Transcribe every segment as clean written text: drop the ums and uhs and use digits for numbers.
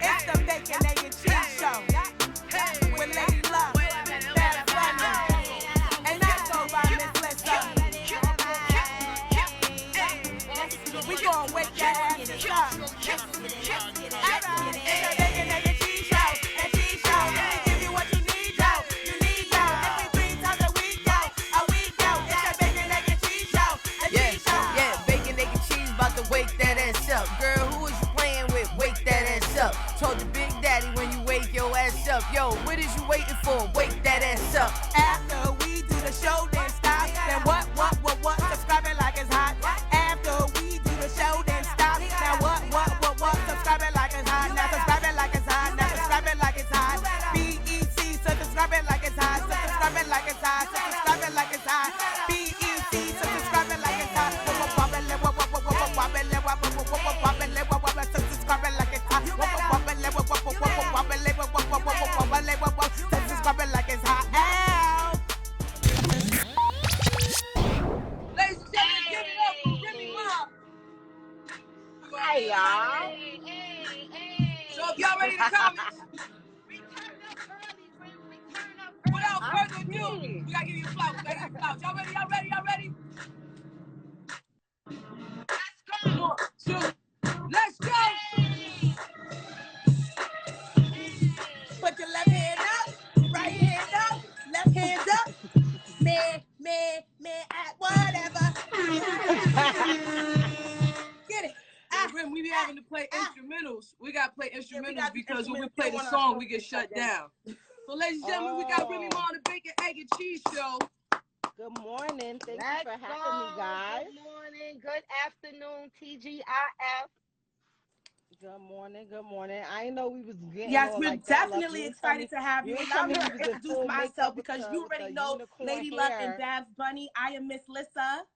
It's the bacon, egg, and cheese show with Lady Love, Bad Bunny, and I go by Miss Lissa. We gon' wake that ass up. Alright, it's the bacon, egg, and cheese show, and cheese show. Let me give you what you need, yo. You need, yo. Every 3 times a week, yo. A week, yo. It's the bacon, egg, and cheese show, and cheese show. Yeah, bacon, egg, and cheese about to wake that ass up. Girl, who is you playing with? Wake that ass up. Told your big daddy when you wake your ass up. Yo, what is you waiting for? Wake that ass up. After we do the show, then stop. Then what? Subscribe it like it's hot. After we do the show, then stop. Now what? Subscribe it like it's hot. Now subscribe it like it's hot. Now subscribe it like it's hot. BEC, so subscribe it like it's hot. So subscribe it like it's hot. So subscribe it like it's hot. BEC, so subscribe it like it's hot. So subscribe it like it's hot. So subscribe it like it's hot. Ow. Ladies and gentlemen, give it up for Remy Ma. Hey, y'all. So if y'all ready to comment, without further ado, we gotta give you flowers. Y'all ready? One, two, let's go. Put your left hand up, right hand up, left hand up. Me, at whatever. Get it. Rim, we be having to play instrumentals. We gotta play instrumentals because when we instrumentals play the on our song, show. we get shut down. So, ladies and gentlemen, we got Remy Ma on the Bacon, Egg, and Cheese Show. Good morning. Thank you for having me, guys. Good morning. Good afternoon, TGIF. Good morning. I know we was getting Yes, all we're like that. definitely excited to have you. Allow me to introduce myself because you already know Lady Luck and Babs Bunny. I am Miss Lissa.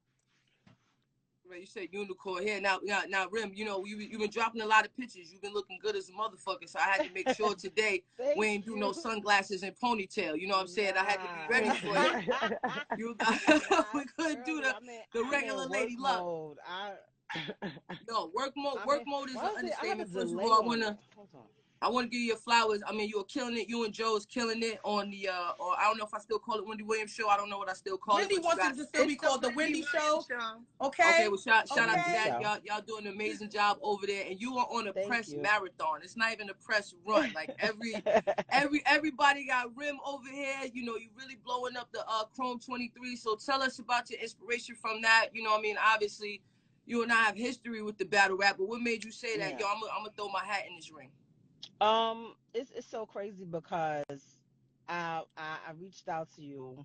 Right, you said unicorn here. Now, Rim, you know, you've been dropping a lot of pictures. You've been looking good as a motherfucker. So I had to make sure today we ain't do no sunglasses and ponytail. You know what I'm saying? I had to be ready for you. We couldn't do the regular Lady Luck. No, work mode is an understatement. First of all, I want to give you your flowers. I mean, you're killing it. You and Joe is killing it on the, or I don't know if I still call it Wendy Williams Show. I don't know what I still call Wendy it. wants it to still be called the Wendy Show. Okay. Okay, well, shout out to that. Y'all doing an amazing job over there. And you are on a press marathon. It's not even a press run. Like everybody got Rim over here. You know, you really blowing up the Chrome 23. So tell us about your inspiration from that. You know what I mean? Obviously, you and I have history with the battle rap, but what made you say that? Yo, I'm gonna throw my hat in this ring. It's so crazy because I reached out to you,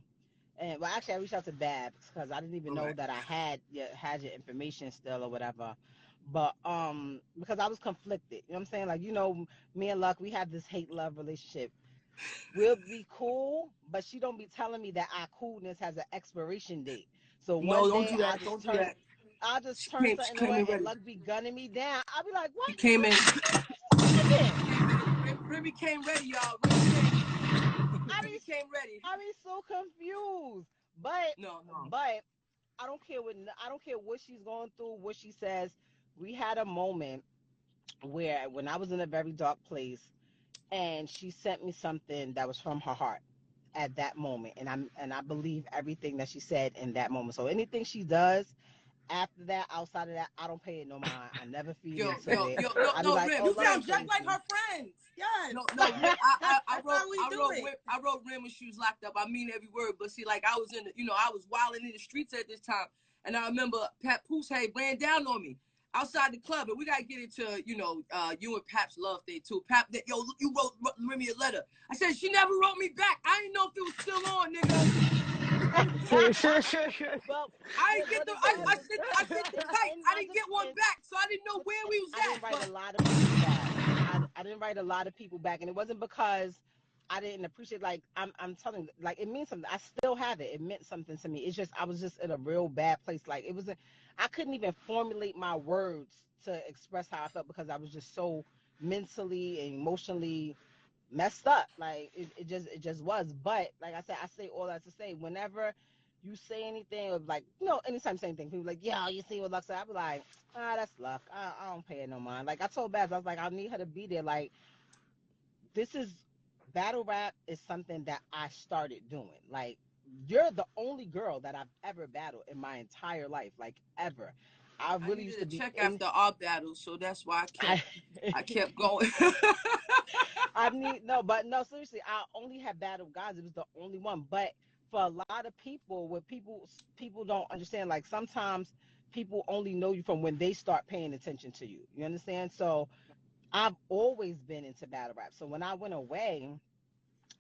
and well, actually I reached out to Babs because I didn't even know that I had your information still or whatever, but because I was conflicted. You know what I'm saying? Like, you know, me and Luck, we have this hate-love relationship. We'll be cool, but she don't be telling me that our coolness has an expiration date. So don't do that. I'll just turn something away and Luck be gunning me down. I'll be like, what? He came in. Remy came ready, y'all. Remy came ready. I be so confused. But But I don't care what she's going through, what she says. We had a moment where when I was in a very dark place and she sent me something that was from her heart at that moment. And I believe everything that she said in that moment. So anything she does after that, outside of that, I don't pay it no mind. I never feed into it. Rim, you sound just like her friends. Yes. I wrote Rim when she was locked up. I mean every word, but see, like I was I was wilding in the streets at this time, and I remember Pat Poose ran down on me outside the club, and we gotta get into you and Pap's love thing too. Pap, you wrote Remy a letter. I said she never wrote me back. I didn't know if it was still on, nigga. Well, I didn't get I sent the kite. I didn't get one back, so I didn't know where we was at. I didn't write a lot of people back, and it wasn't because I didn't appreciate. Like I'm telling you, like it means something. I still have it. It meant something to me. It's just I was just in a real bad place. Like it wasn't. I couldn't even formulate my words to express how I felt because I was just so mentally and emotionally messed up. Like it just was. But like I said, I say all that to say, whenever you say anything or like, anytime say anything, people like, yeah, you see what Lux said. I be like, that's luck. I don't pay it no mind. Like I told Babs, I was like, I need her to be there. Like this is battle rap is something that I started doing. Like you're the only girl that I've ever battled in my entire life, like ever. I really used to be check after our battles, so that's why I kept going. No, seriously, I only have battled guys. It was the only one. But for a lot of people, what people don't understand, like sometimes people only know you from when they start paying attention to you. You understand? So I've always been into battle rap. So when I went away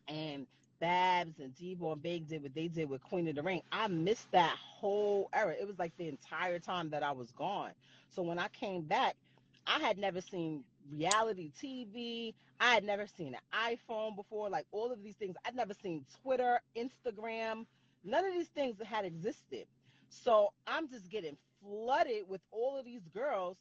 and Babs and Debo and Big did what they did with Queen of the Ring, I missed that whole era. It was like the entire time that I was gone. So when I came back, I had never seen reality TV. I had never seen an iPhone before, like all of these things. I'd never seen Twitter, Instagram. None of these things had existed. So I'm just getting flooded with all of these girls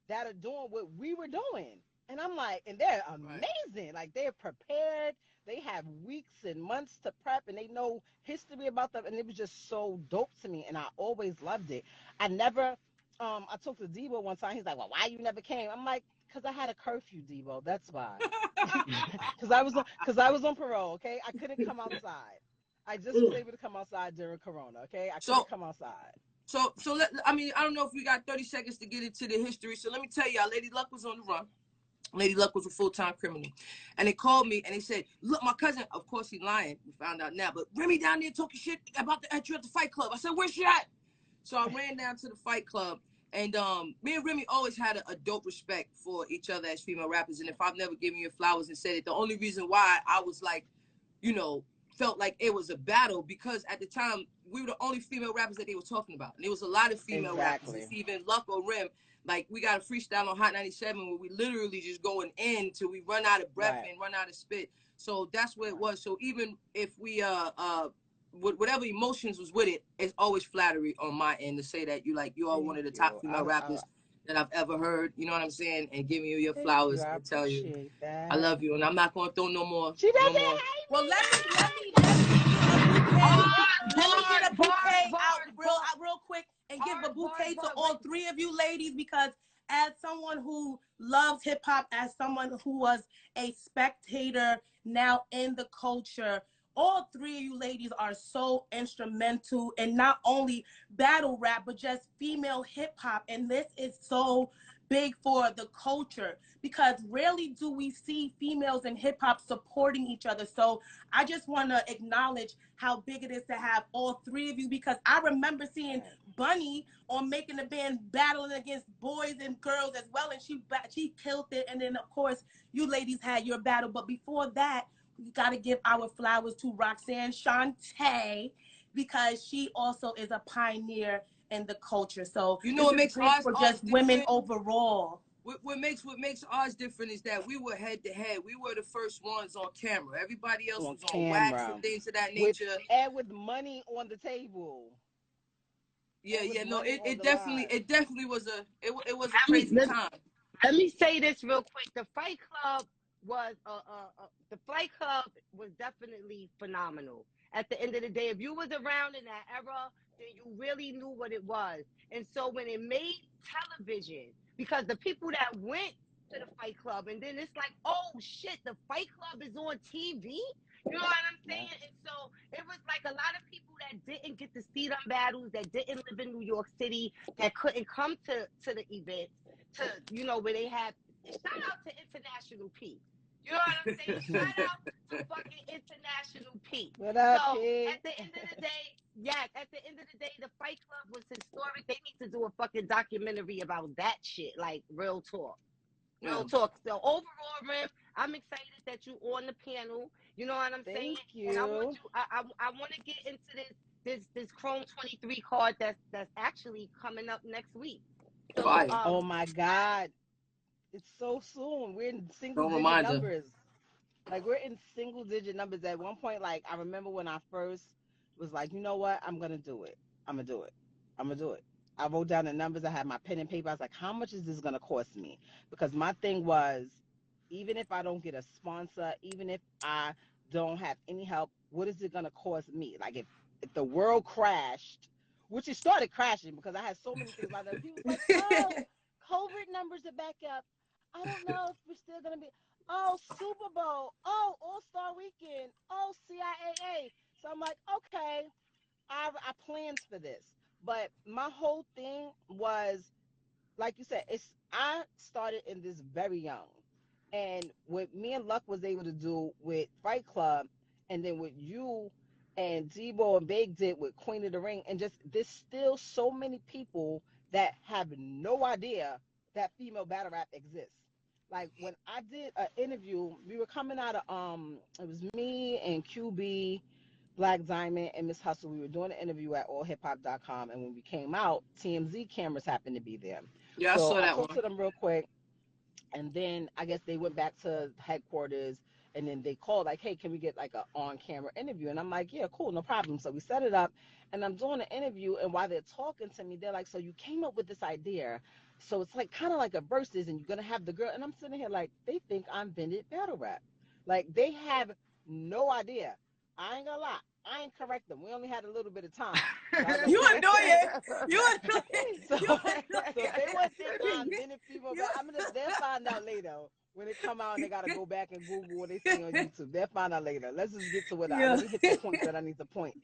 that are doing what we were doing. And I'm like, and they're amazing. Right. Like they're prepared. They have weeks and months to prep and they know history about them. And it was just so dope to me. And I always loved it. I never, I talked to Debo one time. He's like, well, why you never came? I'm like, because I had a curfew, Debo. That's why. Because I was on parole. Okay. I couldn't come outside. I just was able to come outside during Corona. Okay. I couldn't come outside. So I don't know if we got 30 seconds to get into the history. So let me tell y'all, Lady Luck was on the run. Lady Luck was a full-time criminal. And they called me and they said, look, my cousin, of course he's lying. We found out now. But Remy down there talking shit about you at the Fight Club. I said, where's she at? So I ran down to the Fight Club. And me and Remy always had a dope respect for each other as female rappers. And if I've never given you flowers and said it, the only reason why I was like, felt like it was a battle because at the time we were the only female rappers that they were talking about. And there was a lot of female rappers, even Luck or Rim. Like we got a freestyle on Hot 97 where we literally just going in till we run out of breath and run out of spit. So that's what it was. So even if we whatever emotions was with it, it's always flattery on my end to say that you are one of the top female rappers that I've ever heard. You know what I'm saying? And giving you your flowers and tell you I love you. And I'm not gonna throw no more. She doesn't hate me. Well, let me get a bouquet out real quick and give a bouquet to all three of you ladies, because as someone who loves hip hop, as someone who was a spectator now in the culture, all three of you ladies are so instrumental in not only battle rap, but just female hip hop. And this is so big for the culture because rarely do we see females in hip hop supporting each other. So I just want to acknowledge how big it is to have all three of you, because I remember seeing Bunny on Making the Band battling against boys and girls as well, and she killed it. And then of course you ladies had your battle, but before that we got to give our flowers to Roxanne Shante, because she also is a pioneer in the culture. So what makes ours for just women overall. What makes ours different is that we were head to head. We were the first ones on camera. Everybody else was on wax and things of that nature. With money on the table. It definitely was a crazy time. Let me say this real quick. The Fight Club was definitely phenomenal. At the end of the day, if you was around in that era, then you really knew what it was. And so when it made television, because the people that went to the Fight Club, and then it's like, oh shit, the Fight Club is on TV? You know what I'm saying? And so it was like a lot of people that didn't get to see them battles, that didn't live in New York City, that couldn't come to the events, where they had, shout out to International P. You know what I'm saying? Shout out to fucking International P. What up, P? At the end of the day, the Fight Club was historic. They need to do a fucking documentary about that shit, like real talk. Real talk. So overall, Rim, I'm excited that you on the panel. You know what I'm saying? Thank you. And I want to get into this Chrome 23 card that's actually coming up next week. So, oh my God. It's so soon. We're in single-digit numbers. Like, we're in single-digit numbers. At one point, like, I remember when I first was like, you know what? I'm going to do it. I'm going to do it. I wrote down the numbers. I had my pen and paper. I was like, how much is this going to cost me? Because my thing was, even if I don't get a sponsor, even if I don't have any help, what is it going to cost me? Like, if the world crashed, which it started crashing because I had so many things like that. People was like, oh, COVID numbers are back up. I don't know if we're still going to be, oh, Super Bowl, oh, All-Star Weekend, oh, CIAA. So I'm like, okay, I planned for this. But my whole thing was, like you said, I started in this very young. And what me and Luck was able to do with Fight Club, and then what you and Debo and Big did with Queen of the Ring, and just there's still so many people that have no idea that female battle rap exists. Like when I did an interview, we were coming out of it was me and QB, Black Diamond, and Miss Hustle. We were doing an interview at allhiphop.com, and when we came out, TMZ cameras happened to be there. Yeah, so I saw that I talked one. to them real quick, and then I guess they went back to headquarters, and then they called like, hey, can we get like an on-camera interview? And I'm like, yeah, cool, no problem. So we set it up, and I'm doing an interview, and while they're talking to me, they're like, so you came up with this idea, so it's like kind of like a versus, and you're gonna have the girl, and I'm sitting here like, they think I'm invented battle rap, like they have no idea. I ain't gonna lie, I ain't correct them. We only had a little bit of time. So like, you annoying. You annoying. so if they want to think I'm invented female battle, they'll find out later. When it come out and they got to go back and Google what they see on YouTube. They'll find out later. Let's just get to what let me hit the points that I need to point.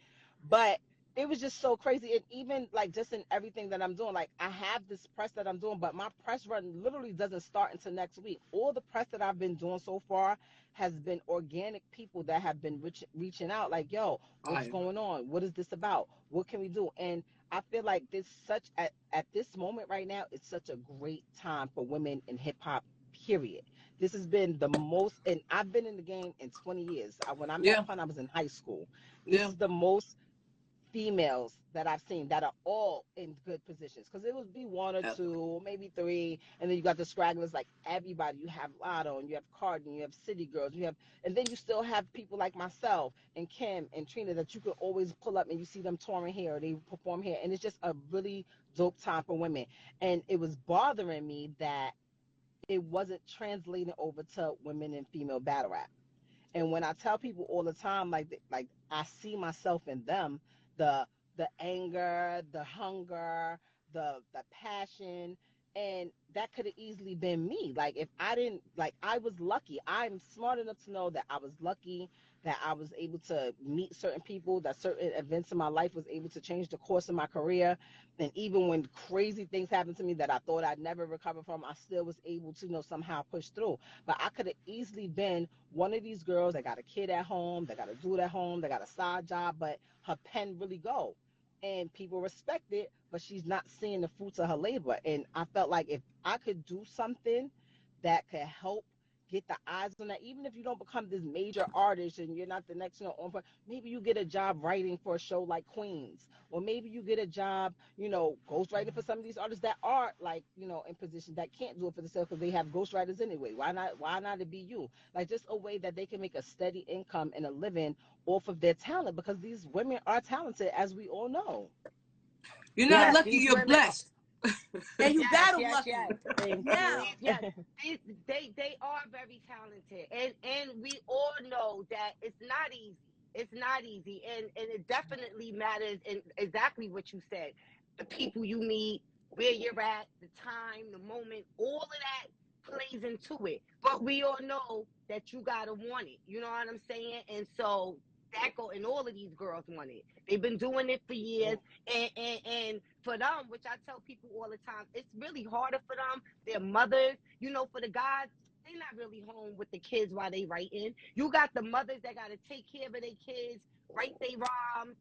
But it was just so crazy. And even like just in everything that I'm doing, like I have this press that I'm doing, but my press run literally doesn't start until next week. All the press that I've been doing so far has been organic people that have been reaching out like, yo, what's going on? What is this about? What can we do? And I feel like this at this moment right now, it's such a great time for women in hip hop, period. This has been the most, and I've been in the game in 20 years. When I met Pun, I was in high school. This is the most females that I've seen that are all in good positions, because it would be one or two, maybe three, and then you got the scragglers, like everybody. You have Lotto, and you have Cardi, and you have City Girls, and then you still have people like myself and Kim and Trina that you could always pull up and you see them touring here, or they perform here, and it's just a really dope time for women. And it was bothering me that it wasn't translating over to women in female battle rap. And when I tell people all the time, like I see myself in them, the anger, the hunger, the passion, and that could have easily been me. Like if I didn't, like I was lucky. I'm smart enough to know that I was lucky, that I was able to meet certain people, that certain events in my life was able to change the course of my career. And even when crazy things happened to me that I thought I'd never recover from, I still was able to, somehow push through. But I could have easily been one of these girls that got a kid at home, that got a dude at home, that got a side job, but her pen really go. And people respect it, but she's not seeing the fruits of her labor. And I felt like if I could do something that could help get the eyes on that, even if you don't become this major artist and you're not the next, on point, maybe you get a job writing for a show like Queens, or maybe you get a job, ghostwriting for some of these artists that are like, in positions that can't do it for themselves because they have ghostwriters anyway. Why not it be you? Like just a way that they can make a steady income and a living off of their talent, because these women are talented, as we all know. You're not lucky, you're blessed. And you battle lucky. Yes. They are very talented, and we all know that it's not easy. It's not easy, and it definitely matters. And exactly what you said, the people you meet, where you're at, the time, the moment, all of that plays into it. But we all know that you gotta want it. You know what I'm saying? And so and all of these girls want it. They've been doing it for years, and for them, which I tell people all the time, it's really harder for them. Their mothers, for the guys, they're not really home with the kids while they writing. You got the mothers that got to take care of their kids, write their rhymes,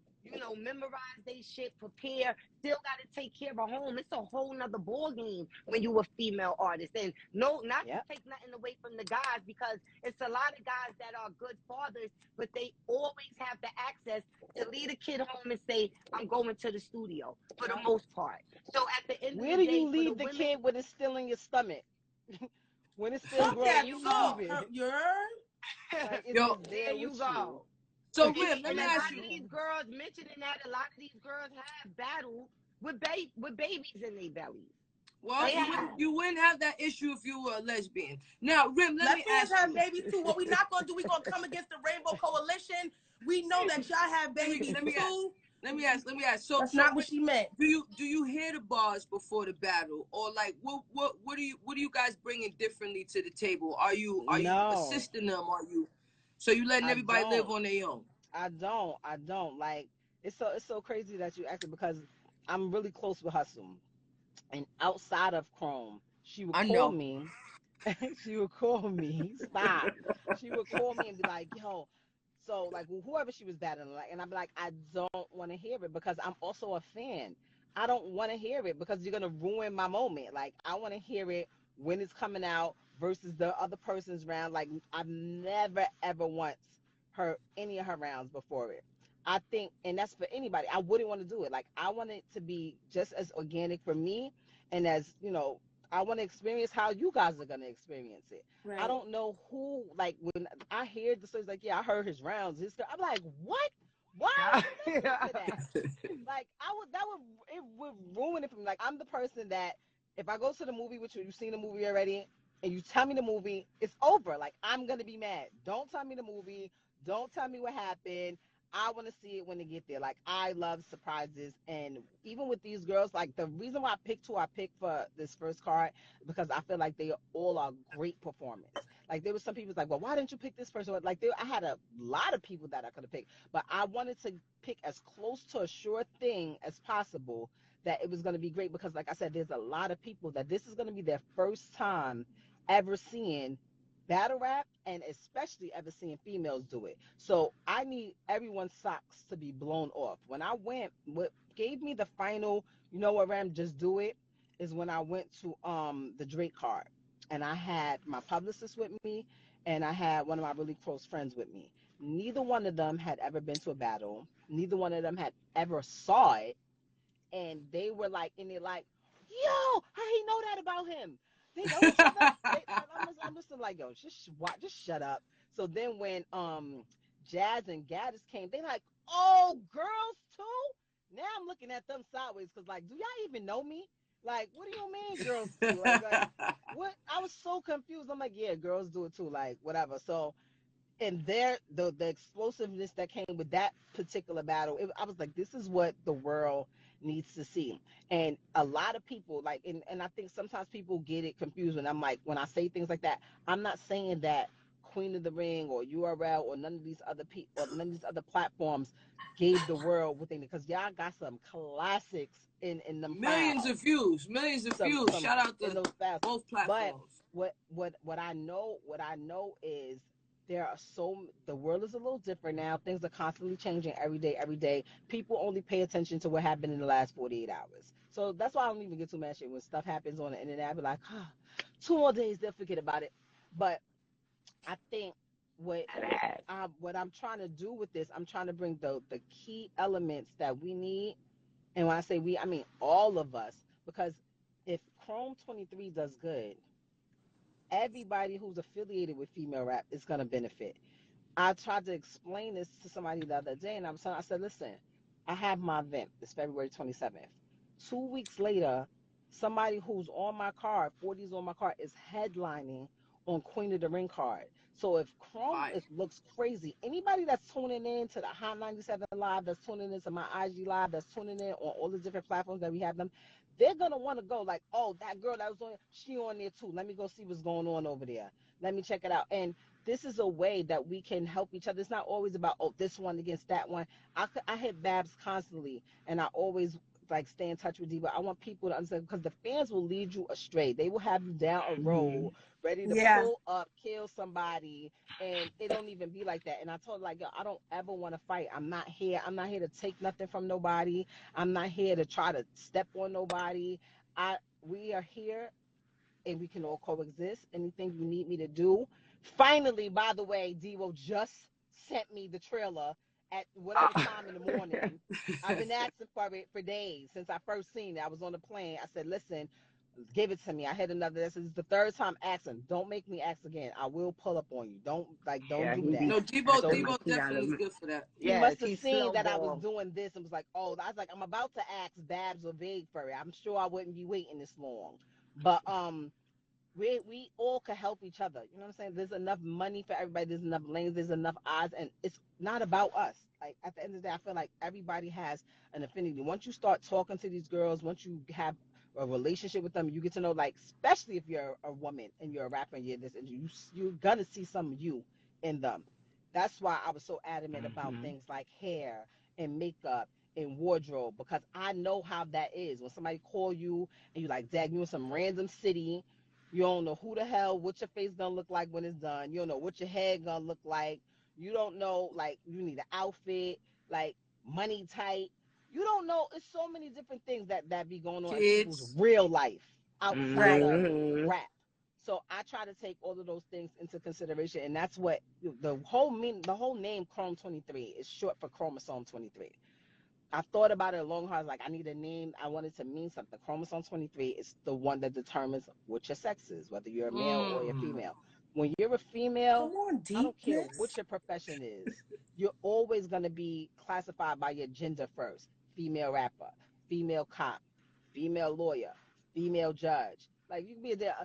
memorize their shit, prepare, still got to take care of a home. It's a whole nother ball game when you a female artist. And not to take nothing away from the guys, because it's a lot of guys that are good fathers, but they always have the access to lead a kid home and say, I'm going to the studio, for the most part. So at the end of the day, where do you leave the kid when it's still in your stomach? When it's still growing, you leave it. There you go. So, Rem, let me ask you. These girls mentioning that a lot of these girls have battled with babies in their bellies. Well, you wouldn't have that issue if you were a lesbian. Now, Rem, let me ask you. Have babies too. What we're not going to do, we're going to come against the Rainbow Coalition. We know that y'all have babies too. Let me ask. So that's not what she meant. Do you hear the bars before the battle, or like what are you guys bringing differently to the table? Are you assisting them? Are you so you letting everybody live on their own? I don't like. It's so crazy that you asked it because I'm really close with Hustle, and outside of Chrome, she would call me. She would call me. Stop. She would call me and be like, "Yo." So like whoever she was battling, like, and I'd be like, I don't want to hear it because I'm also a fan. I don't want to hear it because you're gonna ruin my moment. Like I want to hear it when it's coming out versus the other person's round. Like I've never ever once heard any of her rounds before it. I think, and that's for anybody. I wouldn't want to do it. Like I want it to be just as organic for me, and as I want to experience how you guys are going to experience it. Right. I don't know who, like, when I hear the stories, like, yeah, I heard his rounds. I'm like, what? Why would you listen to that? Like, it would ruin it for me. Like, I'm the person that if I go to the movie with you, you've seen the movie already, and you tell me the movie, it's over. Like, I'm going to be mad. Don't tell me the movie. Don't tell me what happened. I want to see it when they get there. Like, I love surprises. And even with these girls, like, the reason why I picked who I picked for this first card, because I feel like they all are great performers. Like, there was some people like, well, why didn't you pick this person? Like, I had a lot of people that I could have picked. But I wanted to pick as close to a sure thing as possible that it was going to be great. Because, like I said, there's a lot of people that this is going to be their first time ever seeing battle rap, and especially ever seeing females do it. So I need everyone's socks to be blown off. When I went, what gave me the final, you know what, Ram, just do it, is when I went to the Drake card, and I had my publicist with me, and I had one of my really close friends with me. Neither one of them had ever been to a battle. Neither one of them had ever saw it, and they were like, in it like, yo, how he know that about him? They know each other. I'm listening like, yo, just shut up. So then when Jazz and Gaddis came, they like, oh, girls too? Now I'm looking at them sideways because, like, do y'all even know me? Like, what do you mean girls too? Like what? I was so confused. I'm like, yeah, girls do it too. Like, whatever. So, and the explosiveness that came with that particular battle, I was like, this is what the world needs to see. And a lot of people like, and I think sometimes people get it confused when I'm like, when I say things like that, I'm not saying that Queen of the Ring or URL or none of these other people or none of these other platforms gave the world what they need, because y'all got some classics in them millions files. of views. Shout out to those both platforms. But what I know is the world is a little different now. Things are constantly changing every day. People only pay attention to what happened in the last 48 hours. So that's why I don't even get too mad shit when stuff happens on the internet. I be like, 2 more days, they'll forget about it. But I think what I'm trying to do with this, I'm trying to bring the key elements that we need. And when I say we, I mean all of us. Because if Chrome 23 does good, everybody who's affiliated with female rap is going to benefit. I tried to explain this to somebody the other day, and I said, listen, I have my event. It's February 27th. 2 weeks later, somebody who's on my card, 40's on my card, is headlining on Queen of the Ring card. So if Chrome looks crazy, anybody that's tuning in to the Hot 97 Live, that's tuning into my IG Live, that's tuning in on all the different platforms that we have them, they're going to want to go like, oh, that girl that was on, she on there too. Let me go see what's going on over there. Let me check it out. And this is a way that we can help each other. It's not always about, oh, this one against that one. I hit Babs constantly, and I always like stay in touch with Diva. I want people to understand, because the fans will lead you astray. They will have you down a road, ready to pull up, kill somebody, and it don't even be like that. And I told her, like, yo, I don't ever want to fight. I'm not here to take nothing from nobody. I'm not here to try to step on nobody. We are here, and we can all coexist. Anything you need me to do. Finally, by the way, Devo just sent me the trailer at whatever time in the morning. I've been asking for it for days since I first seen it. I was on the plane. I said, listen, give it to me. I had another. This is the third time asking. Don't make me ask again. I will pull up on you. Don't do that. No, Devo definitely is good for that. He must have seen that I was doing this and was like, oh, I was like, I'm about to ask Babs or Vague for it. I'm sure I wouldn't be waiting this long. But we all could help each other. You know what I'm saying? There's enough money for everybody. There's enough lanes. There's enough odds, and it's not about us. Like at the end of the day, I feel like everybody has an affinity. Once you start talking to these girls, once you have a relationship with them, you get to know, like, especially if you're a woman and you're a rapper and you're this, and you're gonna see some of you in them. That's why I was so adamant about things like hair and makeup and wardrobe, because I know how that is. When somebody call you and you like, Dag, you in some random city, you don't know who the hell, what your face gonna look like when it's done. You don't know what your hair gonna look like. You don't know, like, you need an outfit, like, money tight. You don't know. It's so many different things that be going on in people's real life outside of rap. So I try to take all of those things into consideration, and that's what the whole name Chrome 23 is short for chromosome 23. I thought about it a long hard. Like, I need a name. I wanted to mean something. Chromosome 23 is the one that determines what your sex is, whether you're a male or you're female. When you're a female, I don't care what your profession is. You're always going to be classified by your gender first. Female rapper, female cop, female lawyer, female judge. Like, you can be there.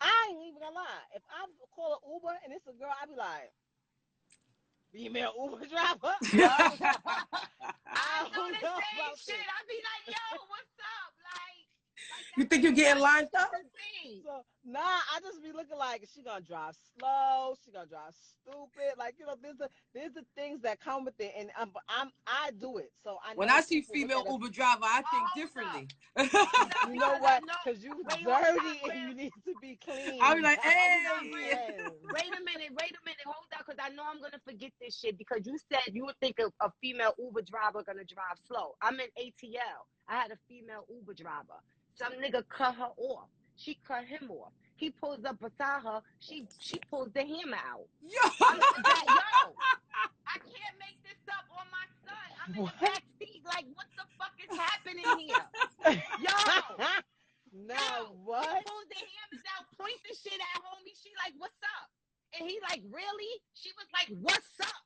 I ain't even gonna lie. If I call an Uber and it's a girl, I'd be like, female Uber driver. I do the same shit. I be like, yo, what's up? Like you think you're getting lined up? So, nah, I just be looking like, is she gonna drive slow? She gonna drive stupid? Like, you know, there's the things that come with it, and I do it. So when I see female Uber driver, I think differently. You know what? Because you dirty and you need to be clean. I'll be like, hey. Wait a minute, hold on, because I know I'm gonna forget this shit, because you said you would think a female Uber driver gonna drive slow. I'm in ATL. I had a female Uber driver. Some nigga cut her off. She cut him off. He pulls up beside her. She pulls the hammer out. Yo, I can't make this up on my son. I'm in the back seat. Like, what the fuck is happening here? Yo. What? He pulls the hammers out, point the shit at homie. She like, what's up? And he like, really? She was like, what's up?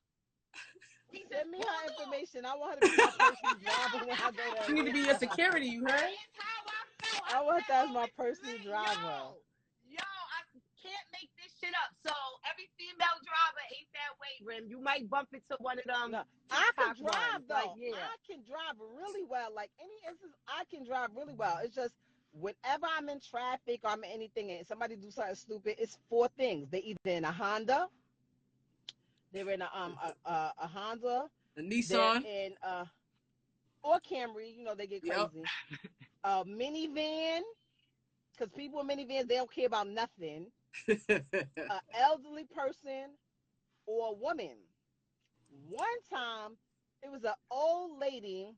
He Send me her information. I want her to be my personal driver when I go there. She need to be your security, you heard? That's how I felt. I want that as my personal driver. Yo, I can't make this shit up. So every female driver ain't that way, Rim. You might bump into one of them. No, I can drive though. Like, yeah. I can drive really well. Like, any instance, I can drive really well. It's just whenever I'm in traffic or I'm in anything and somebody do something stupid, it's four things. They either in a Honda, they're in a Honda, a Nissan, in or Camry. You know, they get crazy. A minivan, because people in minivans, they don't care about nothing. An elderly person or a woman. One time, it was an old lady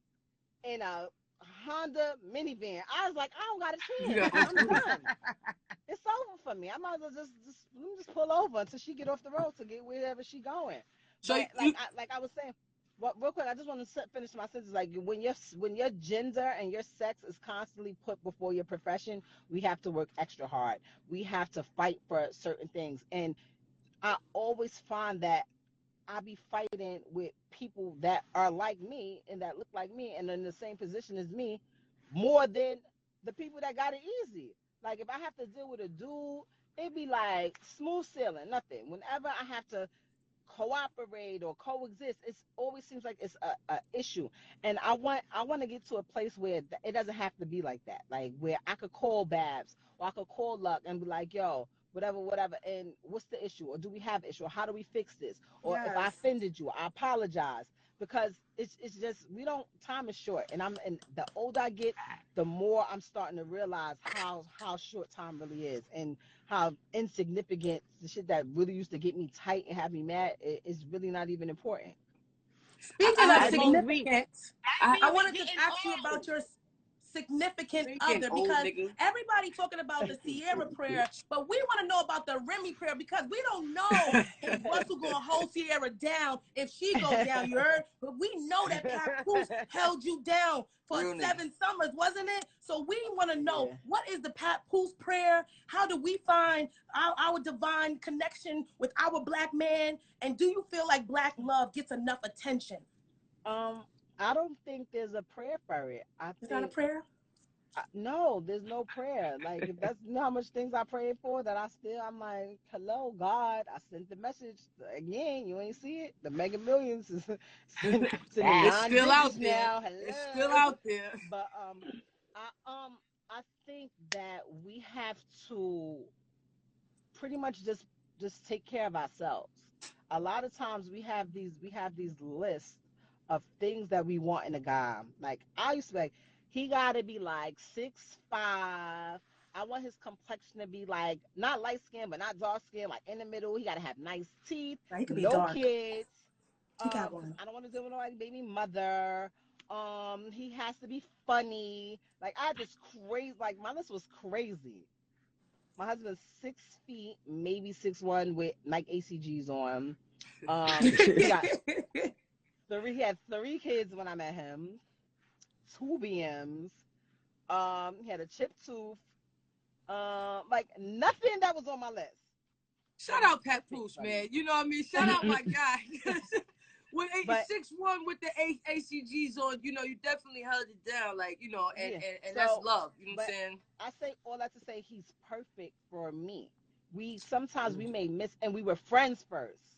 in a Honda minivan. I was like, I don't got a chance. I'm done. It's over for me. I might as well just pull over until she get off the road to get wherever she going. So, but, I was saying, well, real quick, I just want to finish my sentence. Like, when your gender and your sex is constantly put before your profession, we have to work extra hard. We have to fight for certain things. And I always find that I be fighting with people that are like me and that look like me and in the same position as me more than the people that got it easy. Like, if I have to deal with a dude, it be like smooth sailing, nothing. Whenever I have to cooperate or coexist, it always seems like it's a issue. And I want to get to a place where it doesn't have to be like that. Like, where I could call Babs or I could call Luck and be like, yo, whatever, and what's the issue? Or do we have an issue? Or how do we fix this? Or if I offended you, I apologize. Because it's just, time is short. And the older I get, the more I'm starting to realize how short time really is, and how insignificant the shit that really used to get me tight and have me mad is really not even important. Speaking of significance, I wanted to ask you about your significant other, because everybody talking about the Sierra prayer, but we want to know about the Remy prayer, because we don't know if Russell gonna hold Sierra down if she goes down, you heard? But we know that Papoose held you down for 7 summers, wasn't it? So we want to know, what is the Papoose prayer? How do we find our divine connection with our black man? And do you feel like black love gets enough attention? I don't think there's a prayer for it. It's not a prayer? No, there's no prayer. Like, if that's, you know how much things I prayed for that I'm like, hello, God, I sent the message again. You ain't see it? The Mega Millions is sending It's nine still digits out there. now. It's still Hello. out there. But I think that we have to pretty much just take care of ourselves. A lot of times we have these lists of things that we want in a guy. Like, I used to be like, he gotta be like 6'5". I want his complexion to be like not light skin but not dark skin, like in the middle. He gotta have nice teeth, He could be no dark. kids. He got Because one. I don't want to deal with nobody baby mother. He has to be funny. Like, I just crazy. Like, my list was crazy. My husband's 6 feet, maybe 6'1", with Nike ACGs on. He got three. He had 3 kids when I met him. 2 BMs. He had a chipped tooth. Like, nothing that was on my list. Shout out Pat Poose, man. You know what I mean? Shout out my guy. With 6'1" with the ACGs on, you know, you definitely held it down, like, you know, and that's love. You know what I'm saying? I say all that to say he's perfect for me. Sometimes we may miss, and we were friends first.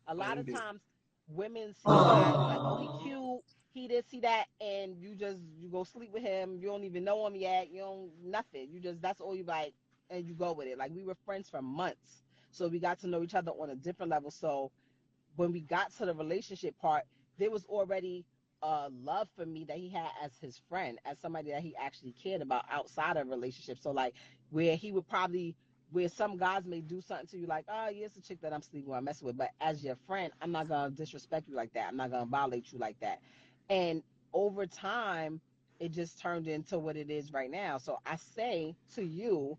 A lot of times women see guys like, oh, he cute, he this, he that, and you go sleep with him. You don't even know him yet. You don't nothing. That's all you like, and you go with it. Like, we were friends for months, so we got to know each other on a different level. So when we got to the relationship part, there was already love for me that he had as his friend, as somebody that he actually cared about outside of a relationship. So, like, where some guys may do something to you, like, oh, yeah, it's a chick that I'm sleeping with, I'm messing with, but as your friend, I'm not gonna disrespect you like that. I'm not gonna violate you like that. And over time, it just turned into what it is right now. So I say to you,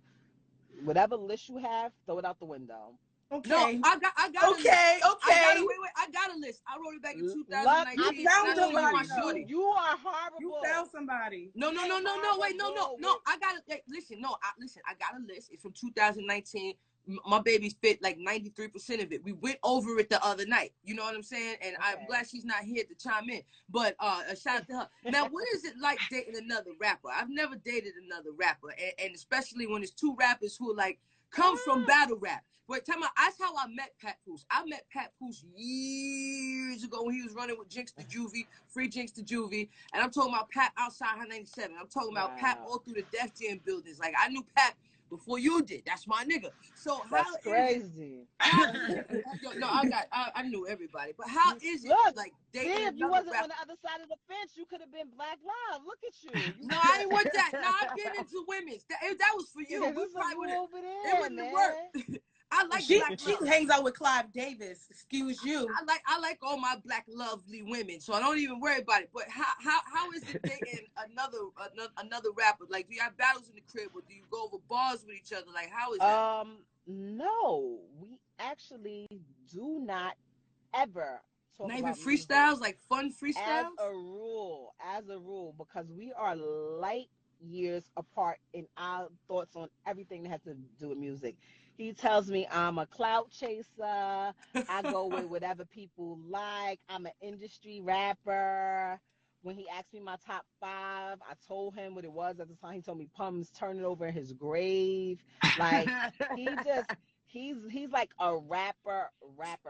whatever list you have, throw it out the window. Okay. No, I got okay. I got a list. I wrote it back in 2019. You found somebody. You are horrible. You found somebody. No. Wait, no. I got it. Listen, I got a list. It's from 2019. My baby's fit like 93% of it. We went over it the other night. You know what I'm saying? And okay. I'm glad she's not here to chime in. But a shout out to her. Now, what is it like dating another rapper? I've never dated another rapper, and especially when it's 2 rappers who like come from battle rap. But tell me, that's how I met Pat Poose. I met Pat Poose years ago when he was running with Jinx the Juvie, Free Jinx the Juvie. And I'm talking about Pat outside High 97. I'm talking about Pat all through the Def Jam buildings. Like, I knew Pat before you did. That's my nigga. So that's crazy. I knew everybody. But how is it like dating if you wasn't rapper? On the other side of the fence, you could have been Black Love. Look at you. No, I ain't with that. No, I'm getting into women's. That was for you. Yeah, we probably would have. It wouldn't have worked. I like she hangs out with Clive Davis. Excuse you. I like all my black lovely women, so I don't even worry about it. But how is it dating another rapper? Like, do you have battles in the crib, or do you go over bars with each other? Like, how is that? No, we actually do not ever talk not about even freestyles, like fun freestyles. As a rule, because we are light years apart in our thoughts on everything that has to do with music. He tells me I'm a clout chaser. I go with whatever people like. I'm an industry rapper. When he asked me my top 5, I told him what it was at the time. He told me Pum's turn it over in his grave. Like, he's like a rapper.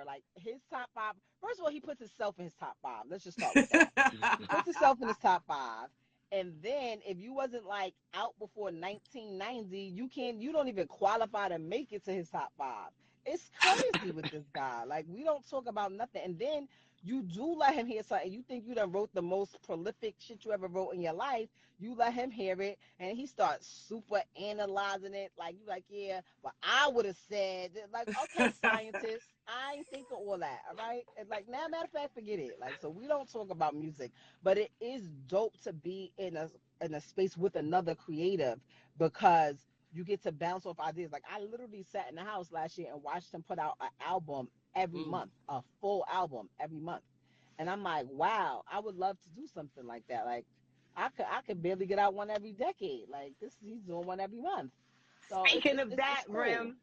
Like, his top 5. First of all, he puts himself in his top 5. Let's just start with that. He puts himself in his top 5. And then if you wasn't like out before 1990, you don't even qualify to make it to his top 5. It's crazy with this guy. Like, we don't talk about nothing. And then you do let him hear something. You think you done wrote the most prolific shit you ever wrote in your life. You let him hear it, and he starts super analyzing it. Like, you like, yeah, but I would have said, like, okay, scientist, I ain't think of all that, all right? And like, now, matter of fact, forget it. Like, so we don't talk about music, but it is dope to be in a space with another creative, because you get to bounce off ideas. Like, I literally sat in the house last year and watched him put out an album every month, a full album every month. And I'm like, wow, I would love to do something like that. Like, I could barely get out one every decade. Like, he's doing one every month. So speaking of that, cool. Rem,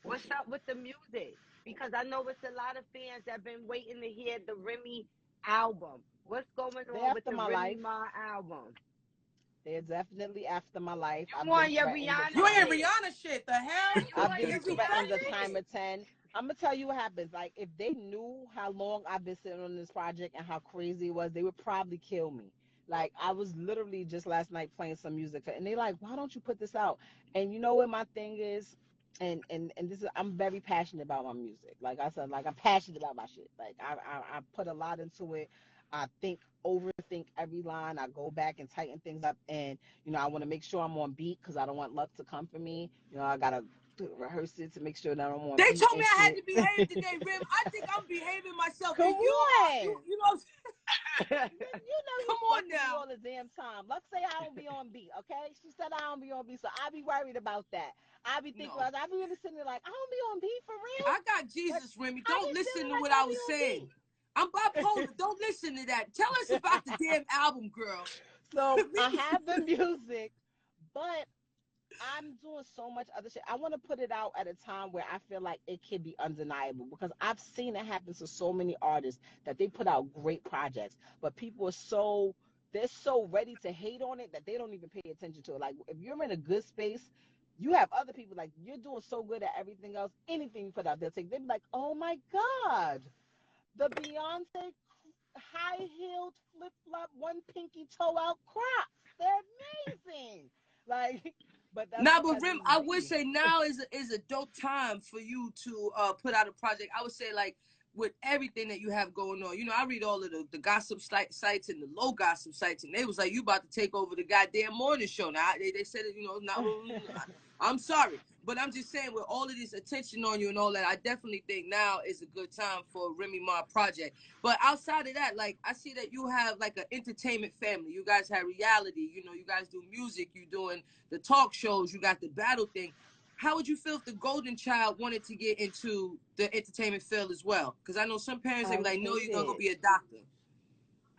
what's up with the music? Because I know it's a lot of fans that have been waiting to hear the Remy album. What's going on with the Remy Ma album? They're definitely after my life. You on your Rihanna? You ain't Rihanna shit. The hell? I've been threatened the time of 10. I'm gonna tell you what happens. Like, if they knew how long I've been sitting on this project and how crazy it was, they would probably kill me. Like, I was literally just last night playing some music, and they like, why don't you put this out? And you know what my thing is, and this is, I'm very passionate about my music. Like I said, like, I'm passionate about my shit. Like, I put a lot into it. I overthink every line. I go back and tighten things up, and I want to make sure I'm on beat because I don't want luck to come for me. I gotta rehearse it to make sure that I'm on They beat told and me I had shit. to behave today, Rim. I think I'm behaving myself. Come and on. You know. You Come on now. all the damn time. Let's say I don't be on beat, okay? She said I don't be on beat, so I be worried about that. I be thinking, I be really sitting there like, I don't be on beat for real. I got Jesus, like, Remy. Don't listen to like what I was saying. I'm bipolar. Don't listen to that. Tell us about the damn album, girl. So I have the music, but I'm doing so much other shit. I want to put it out at a time where I feel like it can be undeniable, because I've seen it happen to so many artists that they put out great projects, but people are they're so ready to hate on it that they don't even pay attention to it. Like, if you're in a good space, you have other people, like, you're doing so good at everything else, anything you put out, they'll be like, oh my God, the Beyonce high-heeled flip-flop, one pinky toe out Crocs. They're amazing. Like, but Rim, I would say now is a dope time for you to put out a project. I would say, like, with everything that you have going on. I read all of the gossip sites and the low gossip sites, and they was like, you about to take over the goddamn morning show. Now, they said it, not, I'm sorry. But I'm just saying, with all of this attention on you and all that, I definitely think now is a good time for Remy Ma project. But outside of that, like, I see that you have, like, an entertainment family. You guys have reality. You guys do music. You doing the talk shows. You got the battle thing. How would you feel if the golden child wanted to get into the entertainment field as well? Because I know some parents, they be like, no, you're going to go be a doctor.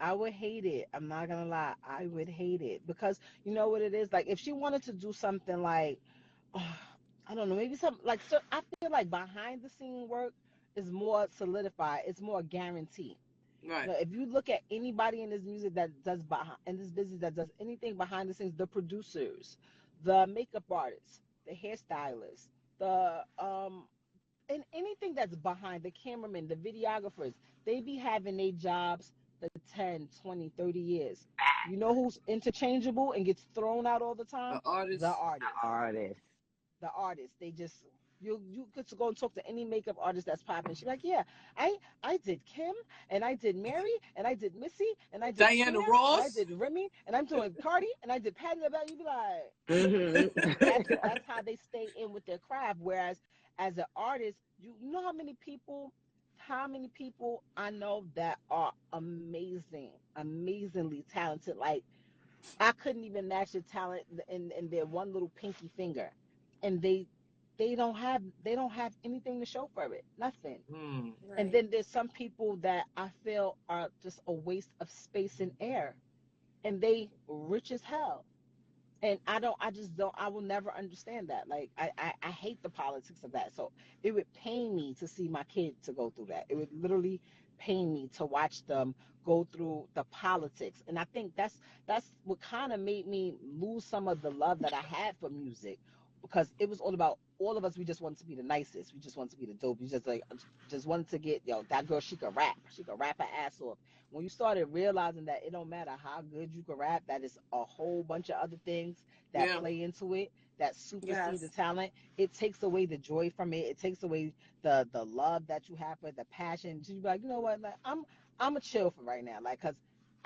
I would hate it. I'm not going to lie. I would hate it. Because you know what it is? Like, if she wanted to do something like, I don't know, maybe something like, so I feel like behind the scene work is more solidified. It's more guaranteed. Right. If you look at anybody in this music that does in this business that does anything behind the scenes, the producers, the makeup artists, the hairstylists, the and anything that's behind, the cameramen, the videographers, they be having their jobs for 10, 20, 30 years. You know who's interchangeable and gets thrown out all the time? The artist. The artists. They just, you could go and talk to any makeup artist that's popping. She's like, yeah, I did Kim, and I did Mary, and I did Missy, and I did Diana Ross, and I did Remy, and I'm doing Cardi, and I did Patty LaBelle. You be like, that's how they stay in with their craft. Whereas as an artist, you know how many people I know that are amazingly talented. Like, I couldn't even match the talent in their one little pinky finger, and they don't have anything to show for it, nothing. Right. And then there's some people that I feel are just a waste of space and air, and they rich as hell. And I will never understand that. Like, I hate the politics of that. So it would pain me to see my kid to go through that. It would literally pain me to watch them go through the politics. And I think that's what kind of made me lose some of the love that I had for music, because it was all about all of us. We just wanted to be the nicest. We just wanted to be the dope. We just wanted to get, that girl, she could rap. She could rap her ass off. When you started realizing that it don't matter how good you can rap, that is a whole bunch of other things that play into it, that supersede the talent. It takes away the joy from it. It takes away the love that you have for it, the passion. So you be like, you know what? Like, I'm a chill for right now. Like, cause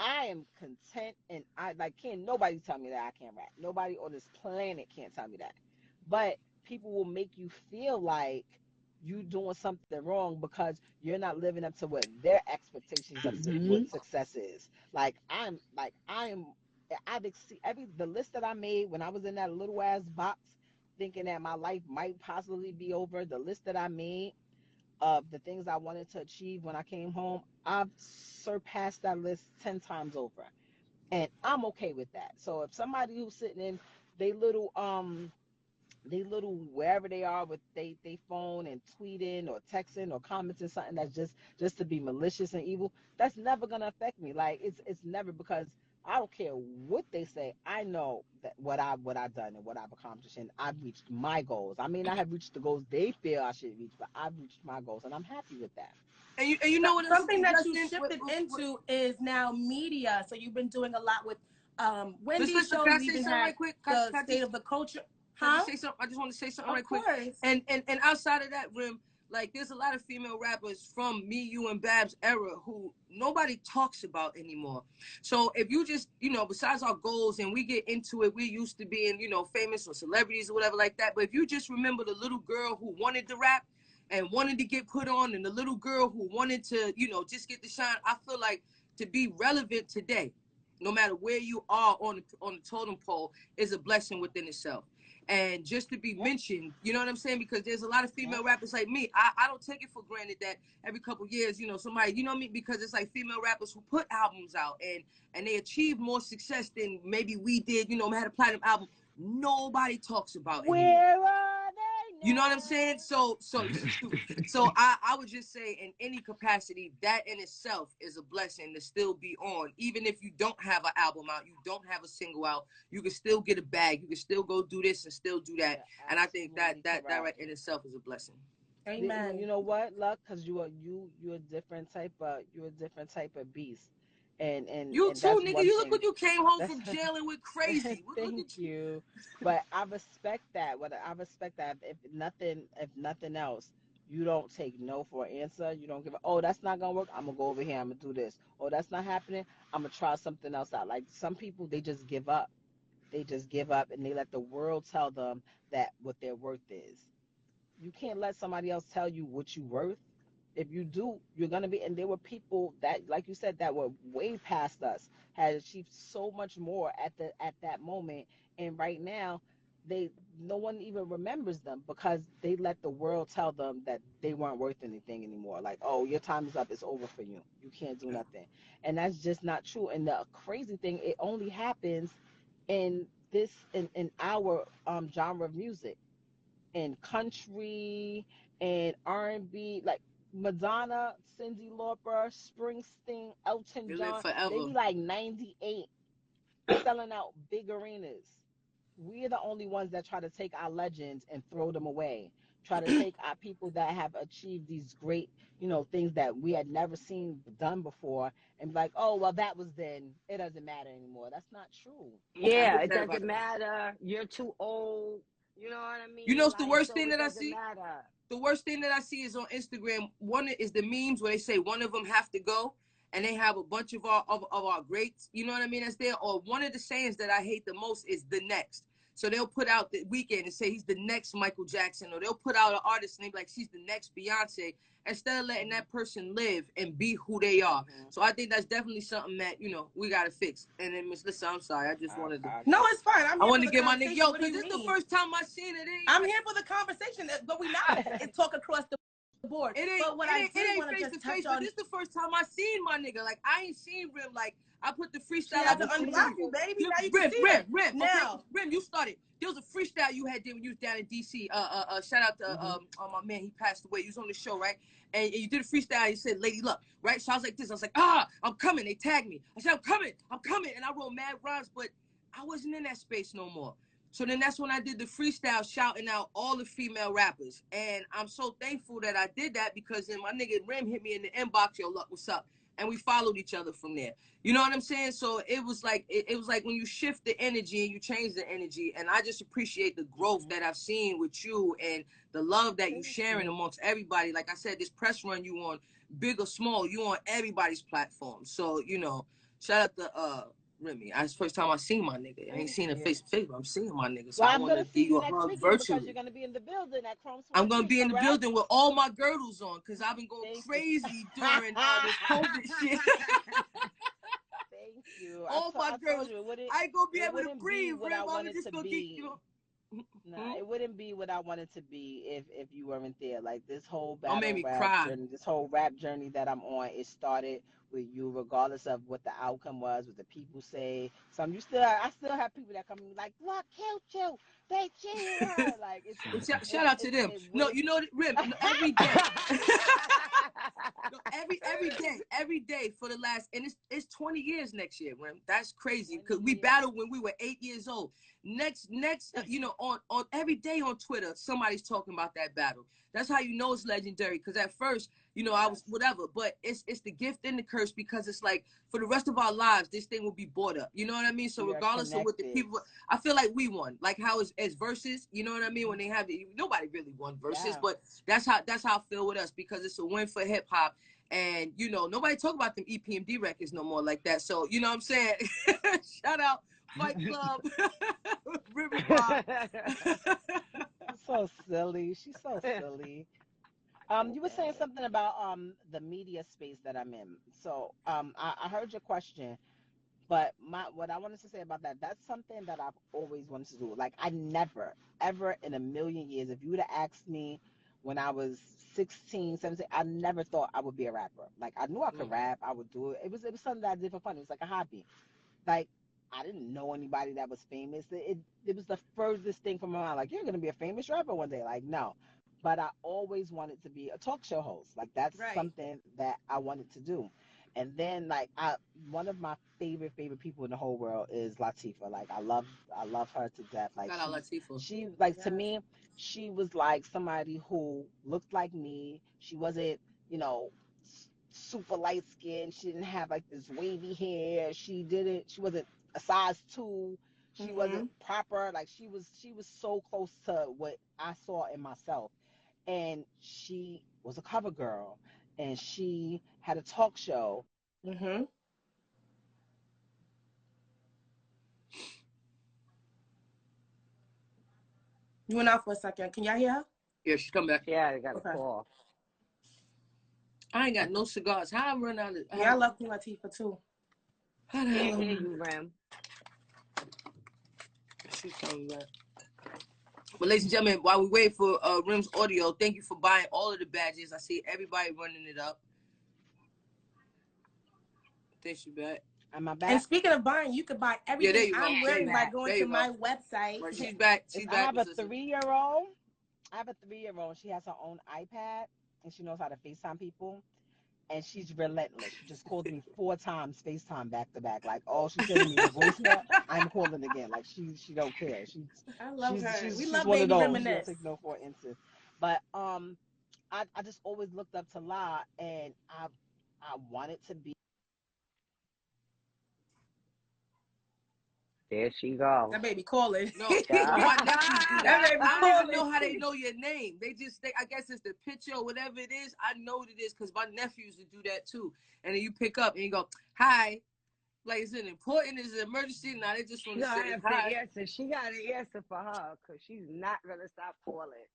I am content, and I can't nobody tell me that I can't rap. Nobody on this planet can't tell me that. But people will make you feel like you doing something wrong because you're not living up to what their expectations of what success is. I've exceeded the list that I made when I was in that little ass box, thinking that my life might possibly be over. The list that I made of the things I wanted to achieve when I came home, I've surpassed that list 10 times over, and I'm okay with that. So if somebody who's sitting in they little wherever they are with they phone and tweeting or texting or commenting something that's just to be malicious and evil, that's never gonna affect me. Like, it's never, because I don't care what they say. I know that what I've done and what I've accomplished, and I've reached my goals. I mean, I have reached the goals they feel I should reach, but I've reached my goals, and I'm happy with that. And you know what? Something that you shifted into is now media. So you've been doing a lot with Wendy's show. You even had the State of the Culture. Huh? I just want to say something right quick. And outside of that, Rim, like there's a lot of female rappers from me, you, and Babs era who nobody talks about anymore. So if you just, you know, besides our goals and we get into it, we used to being, you know, famous or celebrities or whatever like that. But if you just remember the little girl who wanted to rap and wanted to get put on, and the little girl who wanted to, you know, just get the shine, I feel like to be relevant today, no matter where you are on the totem pole, is a blessing within itself. And just to be mentioned, you know what I'm saying? Because there's a lot of female rappers like me. I don't take it for granted that every couple of years, you know, somebody, you know what I mean? Because it's like female rappers who put albums out and they achieve more success than maybe we did, you know, had a platinum album. Nobody talks about it anymore. Where are they? You know what I'm saying? So I would just say in any capacity, that in itself is a blessing to still be on. Even if you don't have an album out, you don't have a single out, you can still get a bag. You can still go do this and still do that. Yeah, and I think that right in itself is a blessing. Amen. You know what, Luck? Because you're a different type of beast. And you and too, nigga. You look when you came home from jail and went crazy. Thank you. But I respect that. If nothing else, you don't take no for an answer. You don't give a, oh, that's not gonna work, I'm gonna go over here, I'm gonna do this. Oh, that's not happening, I'm gonna try something else out. Like some people, they just give up. And they let the world tell them that what their worth is. You can't let somebody else tell you what you're worth. If you do, you're going to be, and there were people that, like you said, that were way past us, had achieved so much more at that moment. And right now, no one even remembers them because they let the world tell them that they weren't worth anything anymore. Like, oh, your time is up. It's over for you. You can't do nothing. And that's just not true. And the crazy thing, it only happens in our genre of music, in country and R&B, like Madonna, Cyndi Lauper, Springsteen, Elton John. They be like 98, selling out big arenas. We're the only ones that try to take our legends and throw them away. Try to take our people that have achieved these great, you know, things that we had never seen done before, and be like, oh, well, that was then. It doesn't matter anymore. That's not true. Yeah, it doesn't matter. You're too old. You know what I mean? You know, it's the worst thing that I see. The worst thing that I see is on Instagram. One is the memes where they say one of them have to go, and they have a bunch of our greats. You know what I mean? That's there. Or one of the sayings that I hate the most is the next. So they'll put out the Weekend and say he's the next Michael Jackson, or they'll put out an artist name like she's the next Beyonce, instead of letting that person live and be who they are. So I think that's definitely something that, you know, we gotta fix. And then Miss Lissa, I'm sorry, I just wanted to. No, it's fine. I wanted to get my nigga, yo, because this is the first time I seen it. I'm here for the conversation, but we not. It's talk across the board. It ain't, but what it ain't face to face. But this is the first time I seen my nigga. Like I ain't seen Rim. Like I put the freestyle out to unblock you, baby. Now you can see Rim. Now, okay, Rim, you started. There was a freestyle you had did when you was down in DC. Shout out to my man, he passed away. He was on the show, right? And you did a freestyle. You said Lady Luck, right? So I was like this. I was like, I'm coming. They tagged me. I said, I'm coming. And I wrote mad rhymes, but I wasn't in that space no more. So then that's when I did the freestyle, shouting out all the female rappers. And I'm so thankful that I did that, because then my nigga Rem hit me in the inbox, yo, Luck, what's up? And we followed each other from there. You know what I'm saying? So it was like when you shift the energy and you change the energy. And I just appreciate the growth that I've seen with you and the love that you're sharing amongst everybody. Like I said, this press run you on, big or small, you on everybody's platform. So, you know, shout out to Remy. It's the first time I seen my nigga. I ain't seen him face to face, but I'm seeing my nigga. So I want to give you a hug virtually. Because you're going to be in the building at Chrome. I'm going to be in the building with all my girdles on, because I've been going crazy during this COVID shit. Thank you. All my girdles. I ain't going to be able to breathe. I'm just going to get you. No, it wouldn't be what I wanted to be if you weren't there. Like this whole battle rap journey, this whole rap journey that I'm on, it started with you, regardless of what the outcome was, what the people say. I still have people that come like, "What killed you? They cheated." Like, shout out to them. No, you know, Rip, every day. every day for the last, and it's 20 years next year, Rem. That's crazy because we battled when we were 8 years old. Next, on every day on Twitter, somebody's talking about that battle. That's how you know it's legendary. Because at first, I was whatever, but it's the gift and the curse, because it's like for the rest of our lives, this thing will be bought up. You know what I mean? So regardless of what the people, I feel like we won. Like how it's versus. You know what I mean? When they have nobody really won versus, but that's how I feel with us, because it's a win for hip hop. And nobody talk about them EPMD records no more like that. So you know what I'm saying? Shout out Fight Club, Remy Ma. So silly. She's so silly. You were saying something about the media space that I'm in. So I heard your question, but what I wanted to say about that's something that I've always wanted to do. Like I never, ever in a million years, if you would have asked me when I was 16, 17, I never thought I would be a rapper. Like I knew I could rap, I would do it. It was something that I did for fun. It was like a hobby. Like I didn't know anybody that was famous. It was the furthest thing from my mind. Like, you're going to be a famous rapper one day. Like, no. But I always wanted to be a talk show host. Like, that's something that I wanted to do. And then, like, one of my favorite people in the whole world is Latifah. Like, I love her to death. Like, she like, to me, she was like somebody who looked like me. She wasn't, super light skinned. She didn't have like this wavy hair. She wasn't a size 2. She wasn't proper. Like she was so close to what I saw in myself. And she was a cover girl, and she had a talk show. You went out for a second. Can y'all hear her? Yeah, she's come back. Yeah, I got a call. I ain't got no cigars. How I run out of? Yeah, I love Queen Latifah too. Can't hear you, Rem. She's coming back. But ladies and gentlemen, while we wait for Rem's audio, thank you for buying all of the badges. I see everybody running it up. Thank you, back. Am I back? And speaking of buying, you could buy everything I'm wearing by going to my website. Right, she's back. She's back. I have a 3-year-old. She has her own iPad, and she knows how to FaceTime people. And she's relentless. She just called me 4 times FaceTime back to back. Like, oh, she's sending me a voicemail. I'm calling again. Like, she don't care. I love her. She's love one Baby of those. Reminisce. She don't take no for an instance. But I just always looked up to La, and I wanted to be. There she goes. That baby calling. No, my nephews do that. I don't even know how they know your name. They just think, I guess it's the picture or whatever it is. I know what it is because my nephews would do that too. And then you pick up and you go, hi. Like, is it important? Is it an emergency? Nah, they just want to say hi. She got an answer for her because she's not going to stop calling.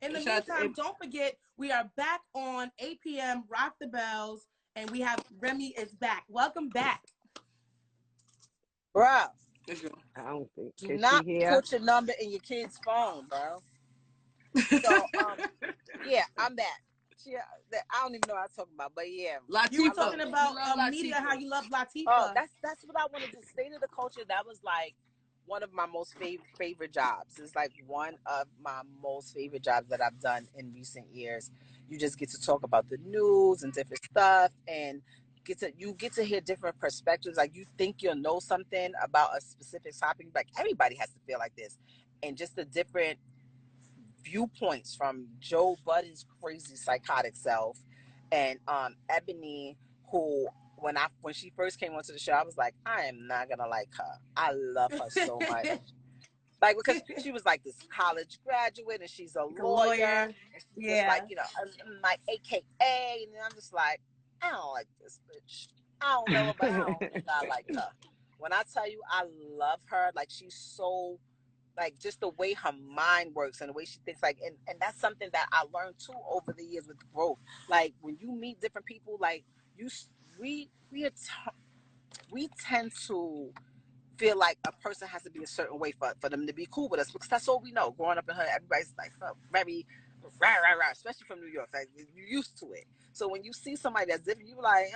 In the meantime, don't forget, we are back on 8 p.m. Rock the Bells, and we have Remy is back. Welcome back. Bro, I don't think. Do not put your number in your kid's phone, bro. So, yeah, I'm back. I don't even know what I'm talking about, but yeah. Latifah. You were talking about media, how you love Latifah. Oh, that's what I wanted to State of the Culture. That was like one of my most favorite jobs. It's like one of my most favorite jobs that I've done in recent years. You just get to talk about the news and different stuff, and you get to hear different perspectives. Like, you think you'll know something about a specific topic, like everybody has to feel like this, and just the different viewpoints from Joe Budden's crazy psychotic self, and Ebony, who when she first came onto the show, I was like, I am not gonna like her. I love her so much. Like, because she was like this college graduate, and she's a lawyer. And she's just like, my AKA, and I'm just like, I don't like this bitch. I don't know, but I don't think I like her. When I tell you I love her, like, she's so, like, just the way her mind works and the way she thinks, like, and that's something that I learned too over the years with growth. Like, when you meet different people, like, we tend to feel like a person has to be a certain way for them to be cool with us, because that's all we know. Growing up in her, everybody's like very rah, especially from New York. Like, you're used to it. So when you see somebody that's different, you're like,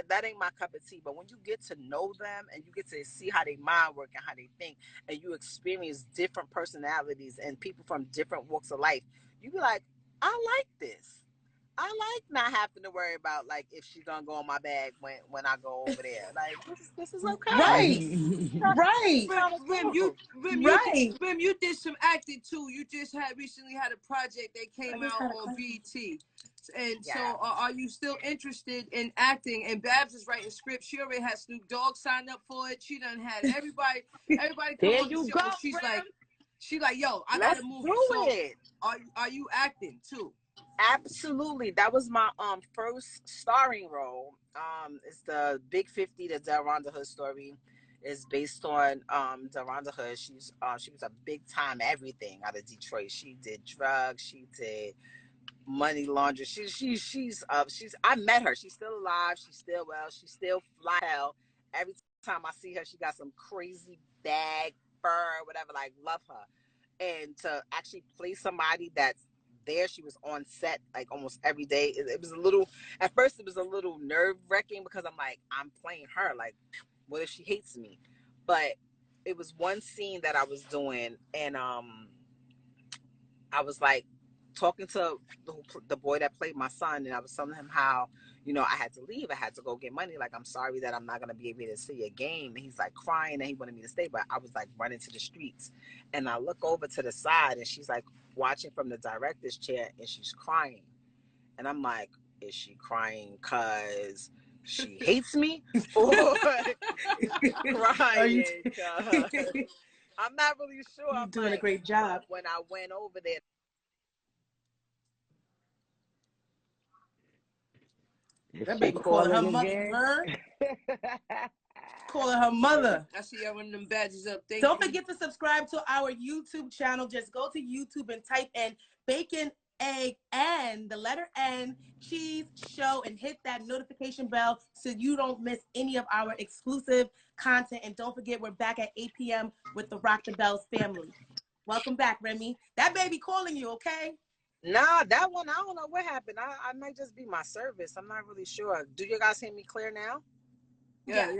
that ain't my cup of tea. But when you get to know them and you get to see how they mind work and how they think, and you experience different personalities and people from different walks of life, you be like, I like this. I like not having to worry about like if she's gonna go on my bag when I go over there. Like this is okay. Right. Rim, you did some acting too. You just recently had a project that came out on BET. And so are you still interested in acting? And Babs is writing scripts. She already had Snoop Dogg signed up for it. She done had everybody come on the show. She's like, yo, I got a movie. So are you acting too? Absolutely. That was my first starring role. It's the Big 50, the Delronda Hood story. Is based on Delronda Hood. She was a big time everything out of Detroit. She did drugs. She did money laundering. She's I met her. She's still alive. She's still well. She's still fly hell. Every time I see her, she got some crazy bag, fur, whatever. Like, love her. And to actually play somebody that's there, she was on set like almost every day. It was a little, at first it was a little nerve wracking because I'm like, I'm playing her. Like, what if she hates me? But it was one scene that I was doing, and I was like talking to the boy that played my son, and I was telling him how, I had to leave. I had to go get money. Like, I'm sorry that I'm not going to be able to see a game. And he's like crying and he wanted me to stay, but I was like running to the streets. And I look over to the side and she's like watching from the director's chair and she's crying. And I'm like, is she crying because she hates me? Or crying? I'm not really sure. You're doing a great job. When I went over there, that baby calling her mother. Calling her mother. I see y'all running them badges up. Don't forget to subscribe to our YouTube channel. Just go to YouTube and type in bacon, egg, and the letter N, cheese, show, and hit that notification bell so you don't miss any of our exclusive content. And don't forget, we're back at 8 p.m. with the Rock the Bells family. Welcome back, Remy. That baby calling you, okay? Nah, that one, I don't know what happened. I might just be my service. I'm not really sure. Do you guys hear me clear now? Yeah.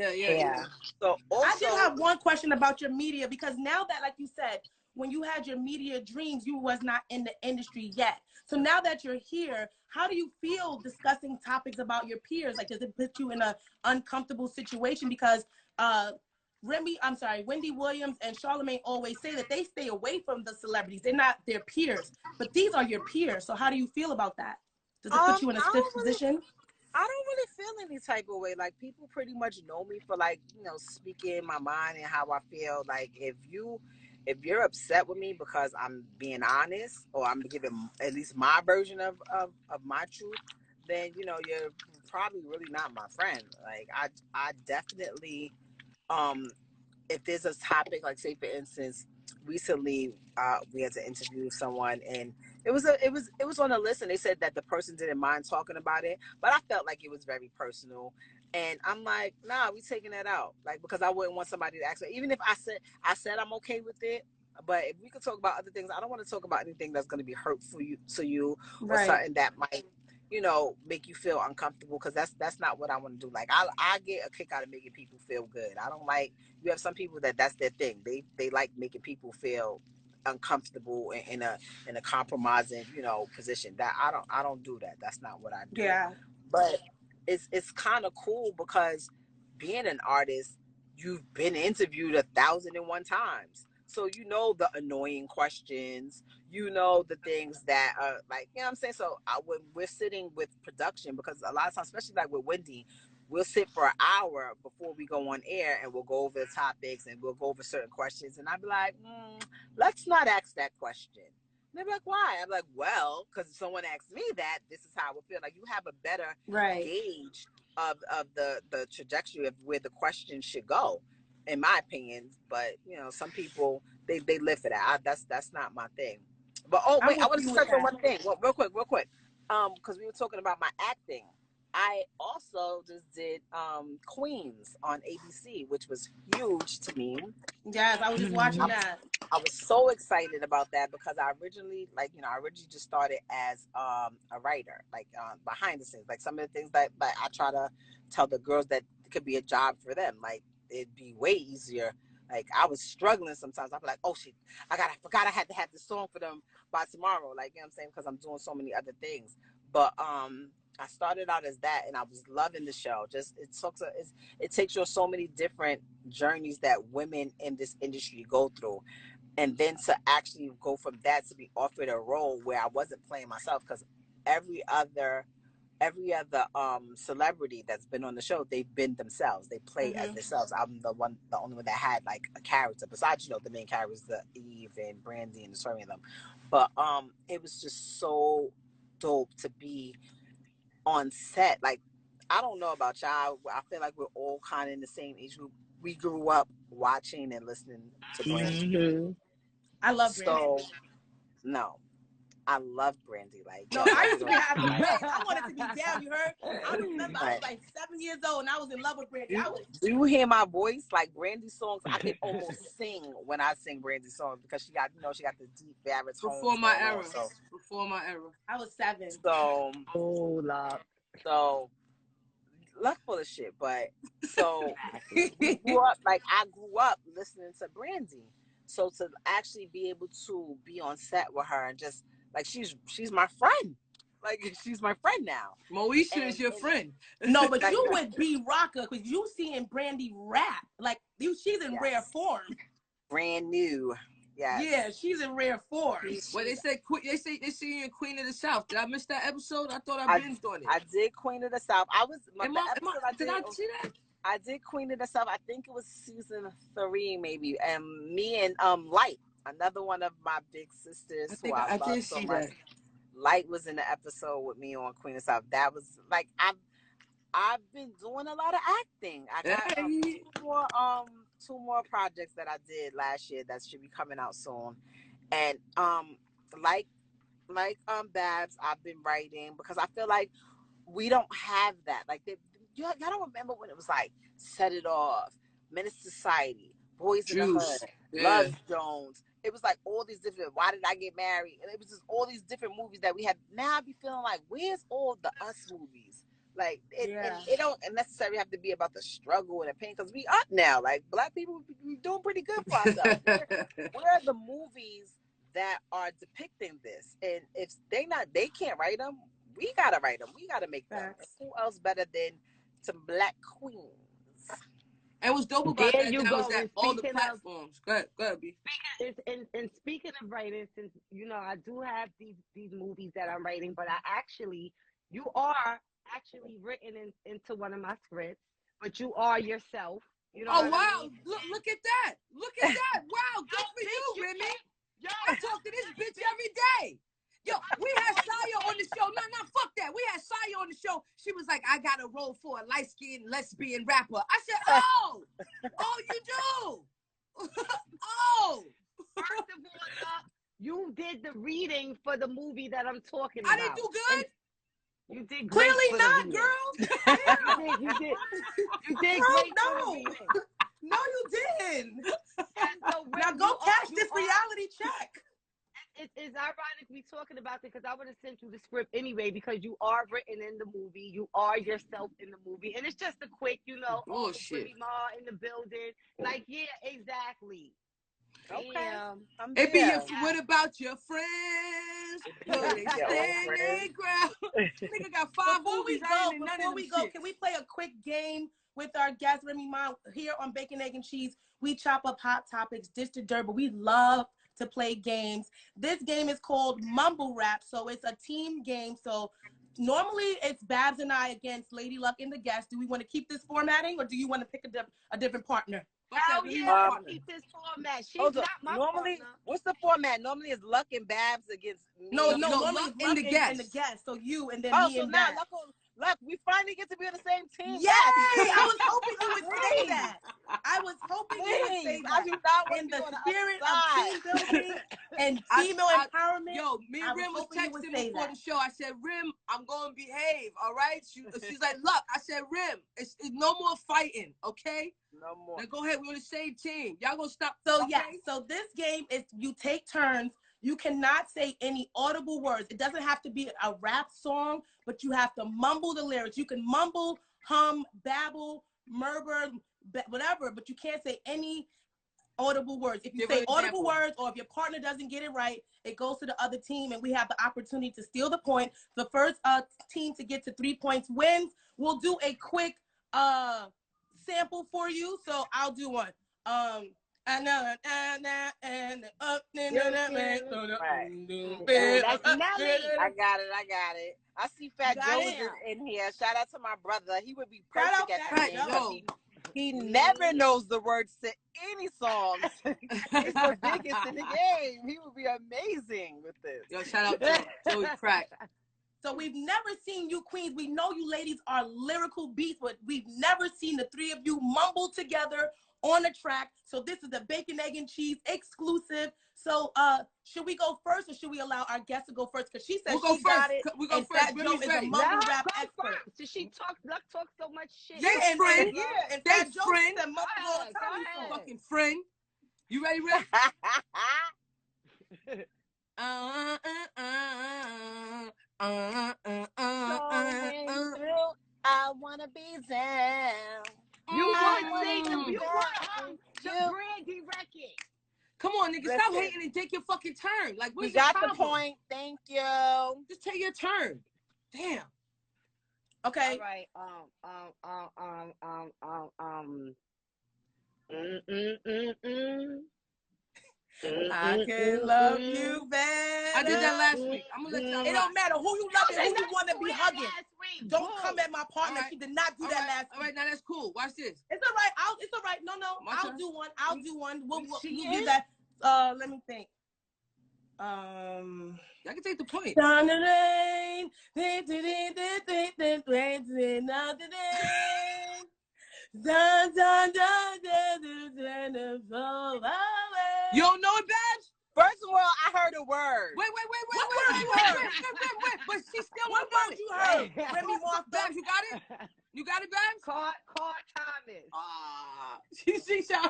So also, I did have one question about your media, because now that, like you said, when you had your media dreams, you was not in the industry yet. So now that you're here, how do you feel discussing topics about your peers? Like, does it put you in an uncomfortable situation? Because Wendy Williams and Charlamagne always say that they stay away from the celebrities. They're not their peers, but these are your peers. So how do you feel about that? Does it put you in a stiff position? I don't really feel any type of way. Like, people pretty much know me for, like, speaking my mind and how I feel. Like, if you're upset with me because I'm being honest, or I'm giving at least my version of my truth, then, you're probably really not my friend. Like, I definitely, if there's a topic, like, say for instance, recently we had to interview someone, and it was on a list, and they said that the person didn't mind talking about it, but I felt like it was very personal, and I'm like, nah, we taking that out, like, because I wouldn't want somebody to ask me, even if I said I'm okay with it, but if we could talk about other things, I don't want to talk about anything that's going to be hurtful to you, or something that might make you feel uncomfortable, because that's not what I want to do. Like, I get a kick out of making people feel good. I don't like, you have some people that's their thing. They like making people feel uncomfortable in a compromising position. That I don't do that. That's not what I do. Yeah. But it's kind of cool, because being an artist, you've been interviewed 1,001 times. So the annoying questions, the things that are like, what I'm saying? So when we're sitting with production, because a lot of times, especially like with Wendy, we'll sit for an hour before we go on air, and we'll go over the topics, and we'll go over certain questions. And I'd be like, let's not ask that question. And they're like, why? I'm like, well, because if someone asks me that, this is how I would feel. Like, you have a better gauge of the trajectory of where the question should go, in my opinion. But some people, they live for that. That's not my thing. But I want to touch on one thing, real quick, because we were talking about my acting. I also just did Queens on ABC, which was huge to me. Yes, I was just watching that. I was so excited about that, because I originally just started as a writer, like behind the scenes, like some of the things that I try to tell the girls that it could be a job for them. Like, it'd be way easier. Like, I was struggling sometimes. I'd be like, oh shit, I forgot I had to have this song for them by tomorrow. Like, you know what I'm saying? Because I'm doing so many other things. But I started out as that, and I was loving the show. Just it takes you on so many different journeys that women in this industry go through, and then to actually go from that to be offered a role where I wasn't playing myself, because every other celebrity that's been on the show, they've been themselves. They play as themselves. I'm the only one that had like a character besides, the main characters, the Eve and Brandy and the story of them. But it was just so dope to be on set. Like, I don't know about y'all. I feel like we're all kind of in the same age group. We grew up watching and listening to Brandy. I love Brandy. So, no. I love Brandy. Like, no, I used to be having I wanted to be down. You heard? I remember I was like 7 years old and I was in love with Brandy. Do you hear my voice? Like, Brandy songs, I can almost sing when I sing Brandy songs, because she got the deep baritone. Before my era. Before my era. I was 7. So, love. So, luck full of shit. But so I grew up listening to Brandy. So to actually be able to be on set with her and just like she's my friend. Like, she's my friend now. Moesha is your friend. No, but you would be rocker because you seeing Brandy rap. Like, she's in rare form. Brand new. Yeah, she's in rare form. Well, they see you in Queen of the South. Did I miss that episode? I thought I binged on it. I did Queen of the South. Did I see that? I did Queen of the South. I think it was season 3, maybe. And me and Light, another one of my big sisters who I love so much. Light was in the episode with me on Queen of the South. That was like, I've been doing a lot of acting. I got two more projects that I did last year that should be coming out soon. And like Babs, I've been writing because I feel like we don't have that. Like, y'all don't remember when it was like Set It Off, Menace Society, Boys in the Hood, Love Jones. It was like all these different, Why Did I Get Married? And it was just all these different movies that we have. Now I be feeling like, where's all the Us movies? Like, it don't necessarily have to be about the struggle and the pain, because we up now. Like, Black people, we doing pretty good for ourselves. Where are the movies that are depicting this? And if they can't write them, we gotta write them. We gotta make them. And who else better than some Black queens? And what's dope about that was that all the platforms. Go ahead, B. And speaking of writing, since I do have these movies that I'm writing, but you are actually written into one of my scripts, but you are yourself. Oh wow! I mean? Look at that! Look at that! Wow! Good for you, Remy. Yo, I talk to this bitch every day. Yo, we had Saya on the show. No, fuck that. We had Saya on the show. She was like, I got a role for a light-skinned lesbian rapper. I said, oh, you do. Oh. First of all, you did the reading for the movie that I'm talking about. I didn't do good. And you did great. Clearly not, girl. You did great. No, you didn't. Now go cash this reality check. It's ironic we talking about it because I would have sent you the script anyway, because you are written in the movie. You are yourself in the movie. And it's just a quick, bullshit. Remy Ma in the building. Like, yeah, exactly. Okay. It be what about your friends? They stand their ground. Nigga got 5 movies. Before we go, can we play a quick game with our guest Remy Ma here on Bacon, Egg, and Cheese? We chop up hot topics, dish to dirt, but we love to play games. This game is called Mumble Rap, so it's a team game. So normally it's Babs and I against Lady Luck and the guest. Do we want to keep this formatting, or do you want to pick a different partner? Keep this format. She's not my normally partner. What's the format? Normally it's Luck and Babs against me. No, Luck and the guest. So you and then me and now Babs. Luck, we finally get to be on the same team. Yay! I was hoping you would say that. In the spirit of team building and female empowerment. Yo, me and Rim was texting before the show. I said, Rim, I'm going to behave, all right? She's like, Luck. I said, Rim, it's no more fighting, okay? No more. Now go ahead. We're on the same team. Y'all going to stop. So, so this game is you take turns. You cannot say any audible words. It doesn't have to be a rap song, but you have to mumble the lyrics. You can mumble, hum, babble, murmur, whatever, but you can't say any Audible words. If you say audible words, or if your partner doesn't get it right, it goes to the other team, and we have the opportunity to steal the point. The first team to get to 3 points wins. We'll do a quick sample for you. So I'll do one. That's Nelly. I got it. I see Fat Joe is in here. Shout out to my brother. He would be perfect at that. He never knows the words to any songs. He's the biggest in the game. He would be amazing with this. Yo, shout out to Joey Crack. So we've never seen you queens. We know you ladies are lyrical beasts, but we've never seen the three of you mumble together on a track. So this is a bacon, egg, and cheese exclusive. So should we go first, or should we allow our guest to go first? Because she said she got it. We go and first. Fat Joe is a mumble rap expert. So she talk so much shit. Yes, friend. And Fat Joe friend. said mumble all the time. Fucking friend. You ready, Rick? I wanna be down. You want the Brandy record. Come on, nigga, stop hating and take your fucking turn. Like, what's you got the the point. Thank you. Just take your turn. Damn. Okay. All right. I can love you better. I did that last week. I'm gonna let y'all. It don't matter who you love and who you want to be hugging. Don't Boom. come at my partner. Right. She did not do that last week. All right, now that's cool. Watch this. It's all right. It's all right. No. My I'll turn? do one. I'll do one. We'll do is? that. Let me think. I can take the point. You don't know it, Babs? First of all, I heard a word. Wait. What word you heard? But she still What won't word you heard? Remy Ma, Babs, you got it? You got it, Babs? Call Thomas. She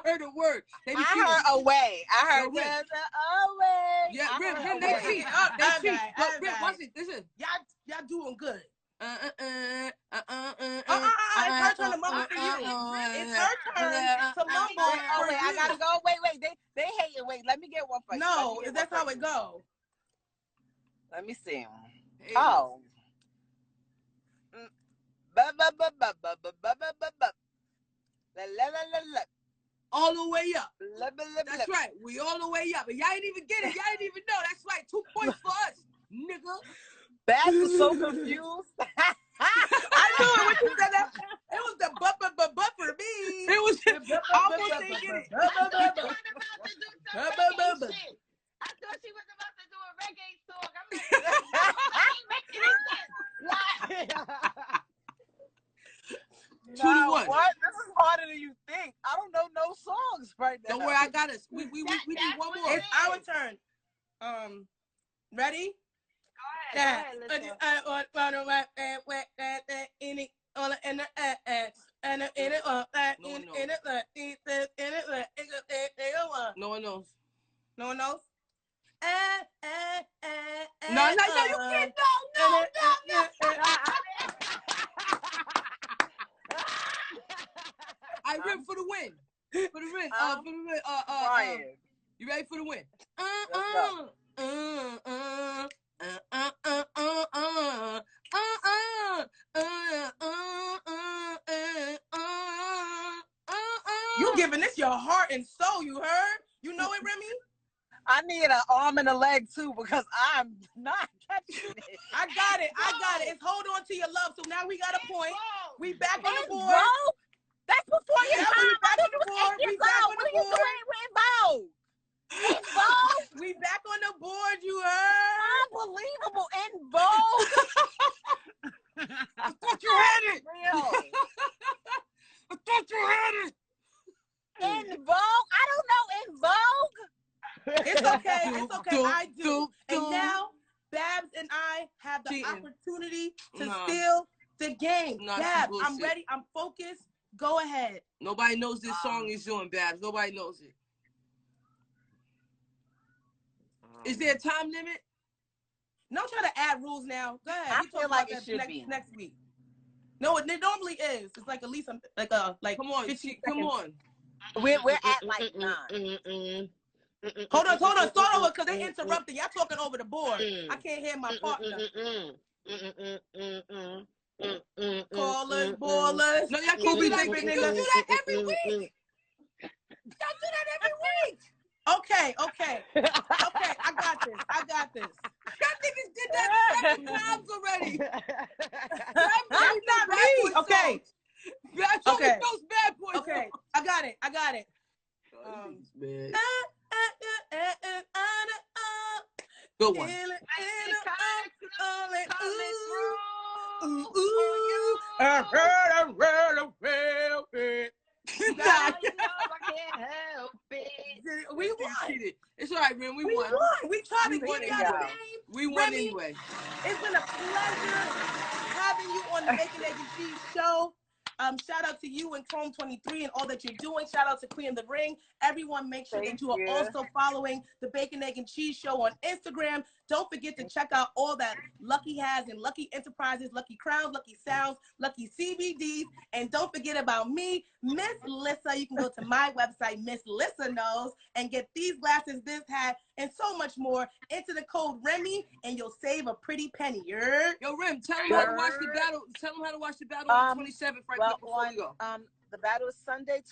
heard a word. I heard away. I heard Rick. there's a away. Yeah, Rick, heard they away. cheat. They cheat. Look, Rick, watch it. Listen. Y'all doing good. It's It's her turn to mumble for you. It's her turn to mumble for Wait, you. I gotta go. Wait. They hate it. Wait, let me get one first. No, that's how it goes. Let me see. Hey. Oh. All the way up. That's right. We all the way up. And y'all ain't even get it. Y'all ain't even know. That's right. 2 points for us, nigga. Babs was so confused. I knew it when you said that. It was the but for me. It was I almost didn't get it. I thought she was about to do a reggae song. I'm like, Two to one. What? This is harder than you think. I don't know no songs right now. Don't worry, I got us. We need one more. It's our turn. Ready? Go ahead, listen. No one knows. No one knows? No, you can't. No. I rip for the win. For the win. Ryan. You ready for the win? You giving this your heart and soul, you heard? You know it, Remy? I need an arm and a leg too because I'm not catching it. I got it. It's hold on to your love. So now we got a point. We back on the board. Bro, that's before your Yeah, time. we back on the board. We back on the board. We back on the board, you heard? Unbelievable. In Vogue. I thought you had it. Real. I thought you had it. In Vogue? I don't know In Vogue. It's okay. I do. And now, Babs and I have the opportunity to steal the game. Babs, I'm ready. I'm focused. Go ahead. Nobody knows this song is doing, Babs. Nobody knows it. Is there a time limit? Don't try to add rules now. Go ahead. I feel like it should be next week. No, it normally is. It's like at least like Come on, 15 come seconds. on. We're at like 9. Hold on. Start over because they interrupting. Y'all talking over the board. I can't hear my partner. Callers, ballers. No, y'all can't do that. You do that every week. Y'all do that every week. Okay. I got this. Y'all niggas did that 7 times already. That's not me. Okay. Okay. Those bad boys. Okay. I got it. Good one. I can't help it. We won. It's all right, man. We won. We tried to get out of the game. We won anyway. It's been a pleasure having you on the Bacon, Egg, and Cheese show. Shout out to you and Chrome 23 and all that you're doing. Shout out to Queen of the Ring. Everyone, make sure that you are also following the Bacon, Egg, and Cheese show on Instagram. Don't forget to check out all that Lucky has and Lucky Enterprises, Lucky Crowns, Lucky Sounds, Lucky CBDs. And don't forget about me, Miss Lissa. You can go to my website, Miss Lissa Knows, and get these glasses, this hat, and so much more. Enter the code Remy, and you'll save a pretty penny. Yo, Rem, tell them how to watch the battle. Tell them how to watch the battle on the 27th, right before we go. The battle is Sunday,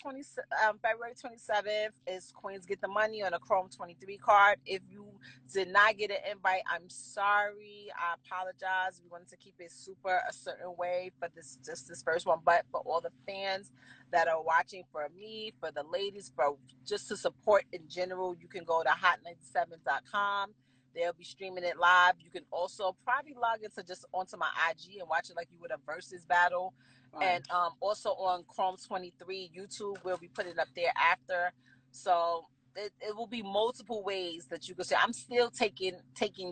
February 27th. Is Queens Get the Money on a Chrome 23 card. If you did not get an invite, I'm sorry. I apologize. We wanted to keep it a certain way for this first one. But for all the fans that are watching, for me, for the ladies, for just to support in general, you can go to hot97.com. They'll be streaming it live. You can also probably log onto my IG and watch it like you would a versus battle. Right. And also on Chrome 23 YouTube, we'll be putting it up there after. So it will be multiple ways that you can say. I'm still taking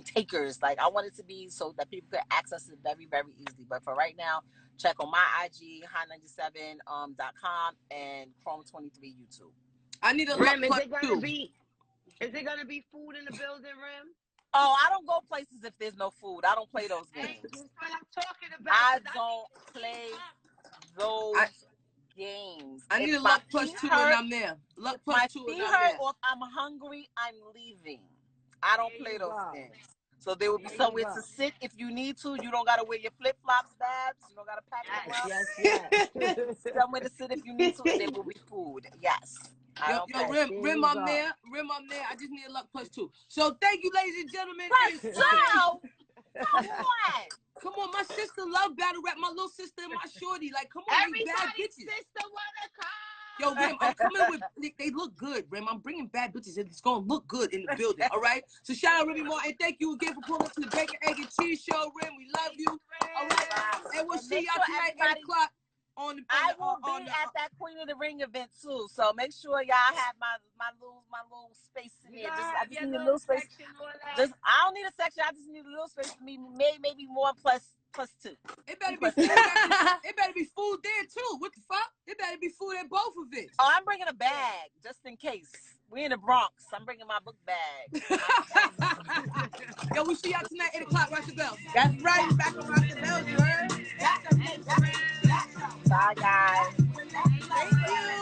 takers. Like, I want it to be so that people can access it very, very easily. But for right now, check on my IG, hot97.com and Chrome 23 YouTube. I need a Rem, is it gonna be food in the building, Rem? Oh, I don't go places if there's no food. I don't play those games. That's what I'm talking about. I don't play those games. I need a luck +2 and I'm there. Luck +2 and I'm there. Or if I'm hungry, I'm leaving. I don't play those games. So there will be somewhere to sit if you need to. You don't gotta wear your flip-flops, Babs. You don't gotta pack them up. Yes. Somewhere to sit if you need to. There will be food. Yes. Rim, I'm there. I just need a luck +2. So thank you, ladies and gentlemen. Come on, my sister love battle rap. My little sister and my shorty. Like, come on, these bad bitches. Sister wanna come. Yo, Rim, I'm coming with. They look good, Rim. I'm bringing bad bitches. It's gonna look good in the building. All right. So shout out Remy Ma and thank you again for pulling up to the Bacon, Egg, and Cheese show, Rim. We love you. All right. And we'll see y'all tonight at 8 o'clock. I will be at that Queen of the Ring event too, so make sure y'all have my little space in here. I just need a little space. I don't need a section. I just need a little space for me. Maybe more +2. It better be food. It better be food there too. What the fuck? It better be food at both of it. Oh, I'm bringing a bag just in case. We in the Bronx. I'm bringing my book bag. Yo, we see y'all tonight 8 o'clock. Rock the bell. That's right. Back on Rock the Bell, you heard? Bye, guys. Thank you.